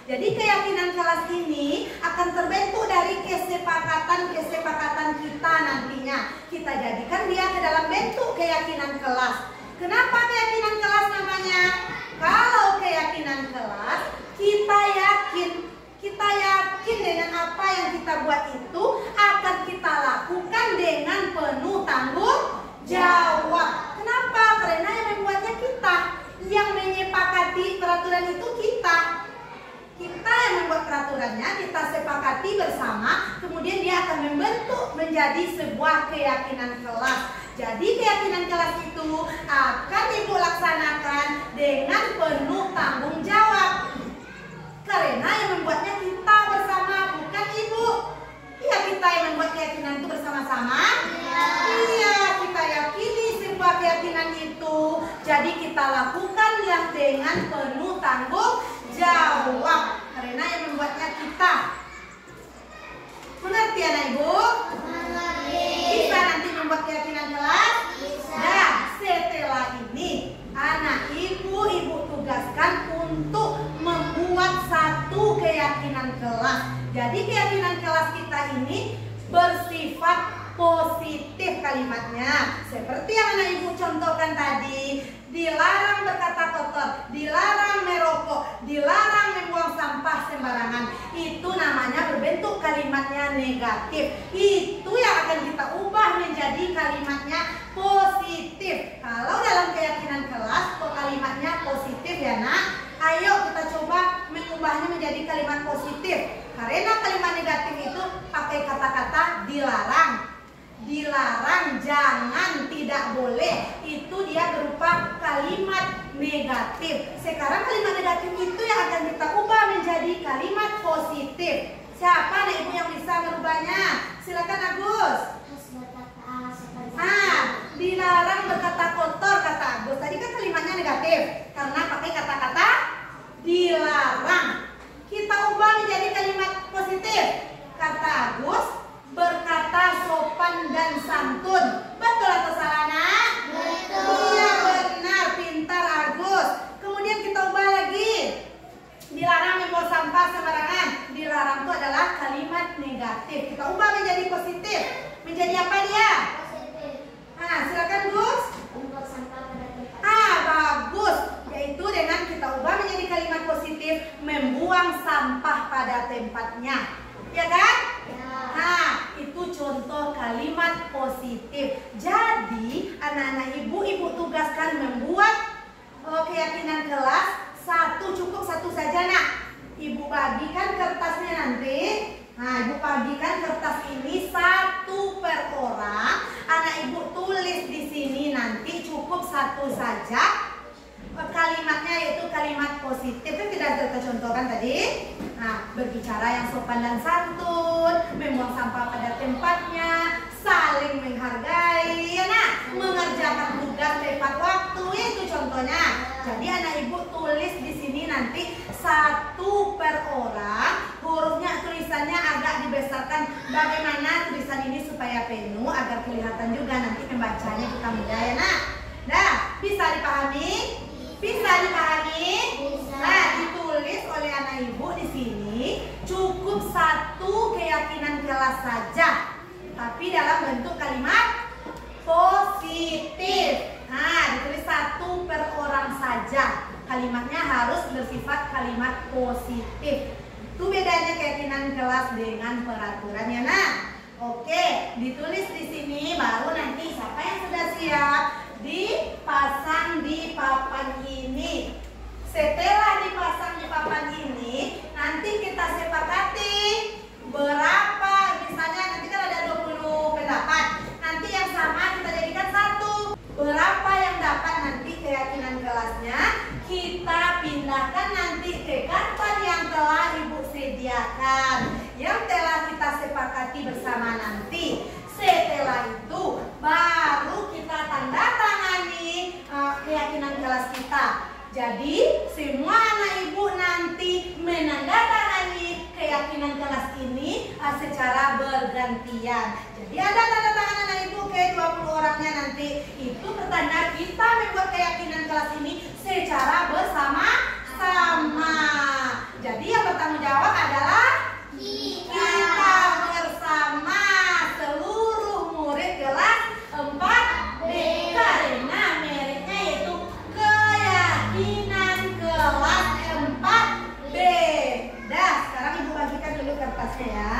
[SPEAKER 8] Jadi keyakinan kelas ini akan terbentuk dari kesepakatan kita nantinya. Kita jadikan dia ke dalam bentuk keyakinan kelas. Kenapa keyakinan kelas namanya? Kalau keyakinan kelas, kita yakin dengan apa yang kita buat itu akan kita lakukan dengan penuh tanggung jawab. Kenapa? Karena yang membuatnya kita, yang menyepakati peraturan itu kita yang membuat peraturannya, kita sepakati bersama, kemudian dia akan membentuk menjadi sebuah keyakinan kelas. Jadi keyakinan kelas itu akan Ibu laksanakan dengan penuh tanggung jawab. Karena yang membuatnya kita bersama, bukan Ibu. Ya, kita yang membuat keyakinan itu bersama-sama, Jadi keyakinan kelas kita ini bersifat positif kalimatnya. Seperti yang anak ibu contohkan tadi, dilarang berkata kotor, dilarang merokok, dilarang membuang sampah sembarangan. Itu namanya berbentuk kalimatnya negatif. Itu yang akan kita ubah menjadi kalimatnya positif. Kalau dalam keyakinan kelas kalimatnya positif ya nak, ayo kita coba mengubahnya menjadi kalimat positif. Karena kalimat negatif itu pakai kata-kata dilarang. Dilarang, jangan, tidak boleh. Itu dia berupa kalimat negatif. Sekarang kalimat negatif itu yang akan kita ubah menjadi kalimat positif. Siapa anak ibu yang bisa merubahnya? Silakan Agus. Dilarang berkata kotor kata Agus. Tadi kan kalimatnya negatif karena pakai kata-kata dilarang. Kita ubah menjadi kalimat positif. Kata Agus, berkata sopan dan santun. Betul atau salah nak? Betul. Iya benar, pintar Agus. Kemudian kita ubah lagi. Dilarang membuang sampah sembarangan. Dilarang itu adalah kalimat negatif. Kita ubah menjadi positif. Menjadi apa dia? Positif. Silakan Gus. Membuang sampah pada tempat. Bagus. Yaitu dengan kita ubah menjadi kalimat positif, membuang sampah pada tempatnya. Ya kan? Itu contoh kalimat positif. Jadi anak-anak ibu tugaskan membuat keyakinan kelas cukup satu saja nak. Ibu bagikan kertasnya nanti. Ibu bagikan kertas ini 1 per orang. Anak ibu tulis di sini nanti cukup 1 saja. Kalimatnya yaitu kalimat positif. Itu tidak tercontohkan tadi. Berbicara yang sopan dan santun, membuang sampah pada tempatnya, saling menghargai, ya nak, mengerjakan tugas tepat waktu, itu contohnya. Jadi anak ibu tulis di sini nanti 1 per orang. Hurufnya, tulisannya agak dibesarkan. Bagaimana tulisan ini supaya penuh agar kelihatan juga nanti membacanya kita mudah ya nak. Bisa dipahami? Bisa dipahami? Ditulis oleh anak ibu di sini cukup 1 keyakinan kelas saja, tapi dalam bentuk kalimat positif. Ditulis 1 per orang saja. Kalimatnya harus bersifat kalimat positif. Itu bedanya keyakinan kelas dengan peraturan ya nak. Oke, ditulis di sini baru nanti siapa yang sudah siap dipasang di papan ini. Setelah dipasang di papan ini, nanti kita sepakati berapa, misalnya nanti kan ada 20 pendapat. Nanti yang sama kita jadikan 1. Berapa yang dapat nanti keyakinan kelasnya, kita pindahkan nanti ke karton yang telah ibu sediakan, yang telah kita sepakati bersama nanti. Setelah itu baru kita tanda tangani keyakinan kelas kita. Jadi semua anak ibu nanti menandatangani keyakinan kelas ini secara bergantian. Jadi ada tanda tangan anak ibu ke 20 orangnya nanti. Itu pertanda kita membuat keyakinan kelas ini secara bersama-sama. Jadi yang bertanggung jawab adalah kita bersama seluruh murid kelas 4B. Karena mereknya yaitu keyakinan kelas 4B. Sekarang ibu bagikan dulu kertasnya ya.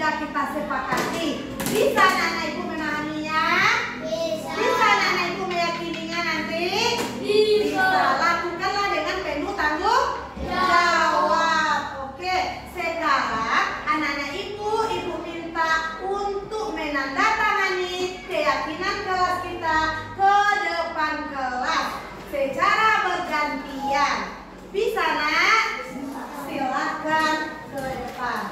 [SPEAKER 8] sudah kita sepakati. Bisa anak-anak ibu memahaminya? Bisa anak-anak ibu meyakininya nanti? Bisa. Lakukanlah dengan penuh tanggung jawab. Oke, sekarang anak-anak ibu minta untuk menandatangani keyakinan kelas kita ke depan kelas secara bergantian. Bisa nak? Silakan ke depan.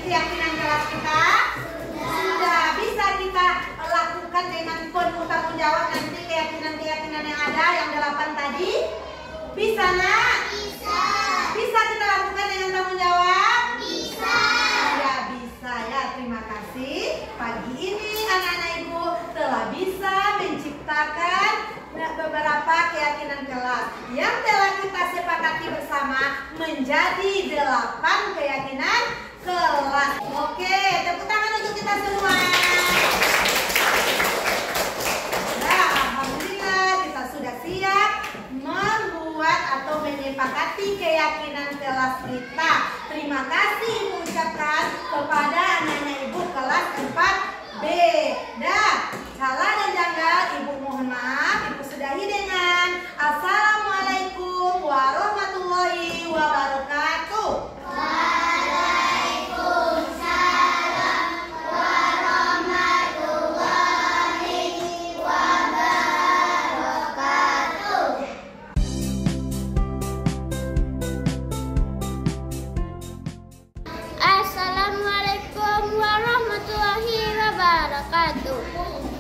[SPEAKER 8] Keyakinan kelas kita sudah bisa kita lakukan dengan penuh tanggung jawab nanti keyakinan-keyakinan yang ada yang 8 tadi. Bisa nak? Bisa. Bisa kita lakukan dengan tanggung jawab? Bisa. Ya bisa ya. Terima kasih. Pagi ini anak-anak ibu telah bisa menciptakan beberapa keyakinan kelas yang telah kita sepakati bersama menjadi 8 keyakinan kelas. Oke, tepuk tangan untuk kita semua. Nah, alhamdulillah kita sudah siap membuat atau menyepakati keyakinan kelas kita. Terima kasih ibu ucapkan kepada anak-anak ibu kelas 4B. Dan salah dan janggal ibu mohon maaf. Ibu sudahi dengan Assalamualaikum warahmatullahi wabarakatuh.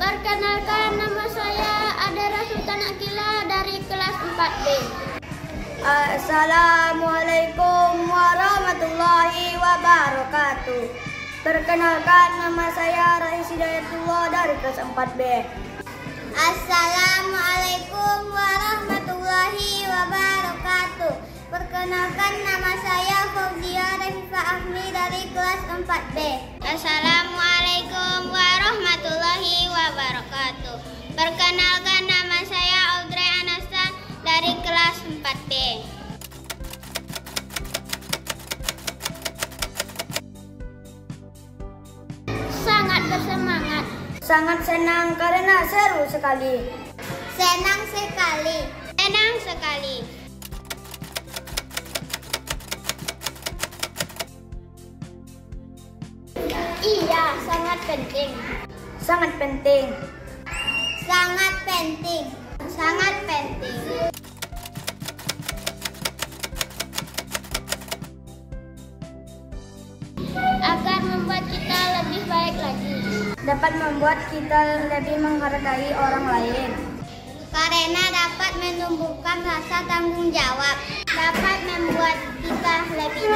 [SPEAKER 9] Perkenalkan, nama saya Adera Sultan Akila dari kelas 4B.
[SPEAKER 10] Assalamualaikum warahmatullahi wabarakatuh. Perkenalkan, nama saya Rais Hidayatullah dari kelas 4B.
[SPEAKER 9] Assalamualaikum warahmatullahi wabarakatuh. Perkenalkan, nama saya Fauzia Refifa Ahmi dari kelas 4B. Assalamualaikum warahmatullahi wabarakatuh. Perkenalkan, nama saya Audrey Anasta dari kelas 4B. Sangat bersemangat.
[SPEAKER 10] Sangat senang karena seru sekali.
[SPEAKER 9] Senang sekali. Senang sekali. Iya, sangat penting.
[SPEAKER 10] Sangat penting.
[SPEAKER 9] Sangat penting. Sangat penting. Agar membuat kita lebih baik lagi.
[SPEAKER 10] Dapat membuat kita lebih menghargai orang lain.
[SPEAKER 9] Karena dapat menumbuhkan rasa tanggung jawab. Dapat membuat kita lebih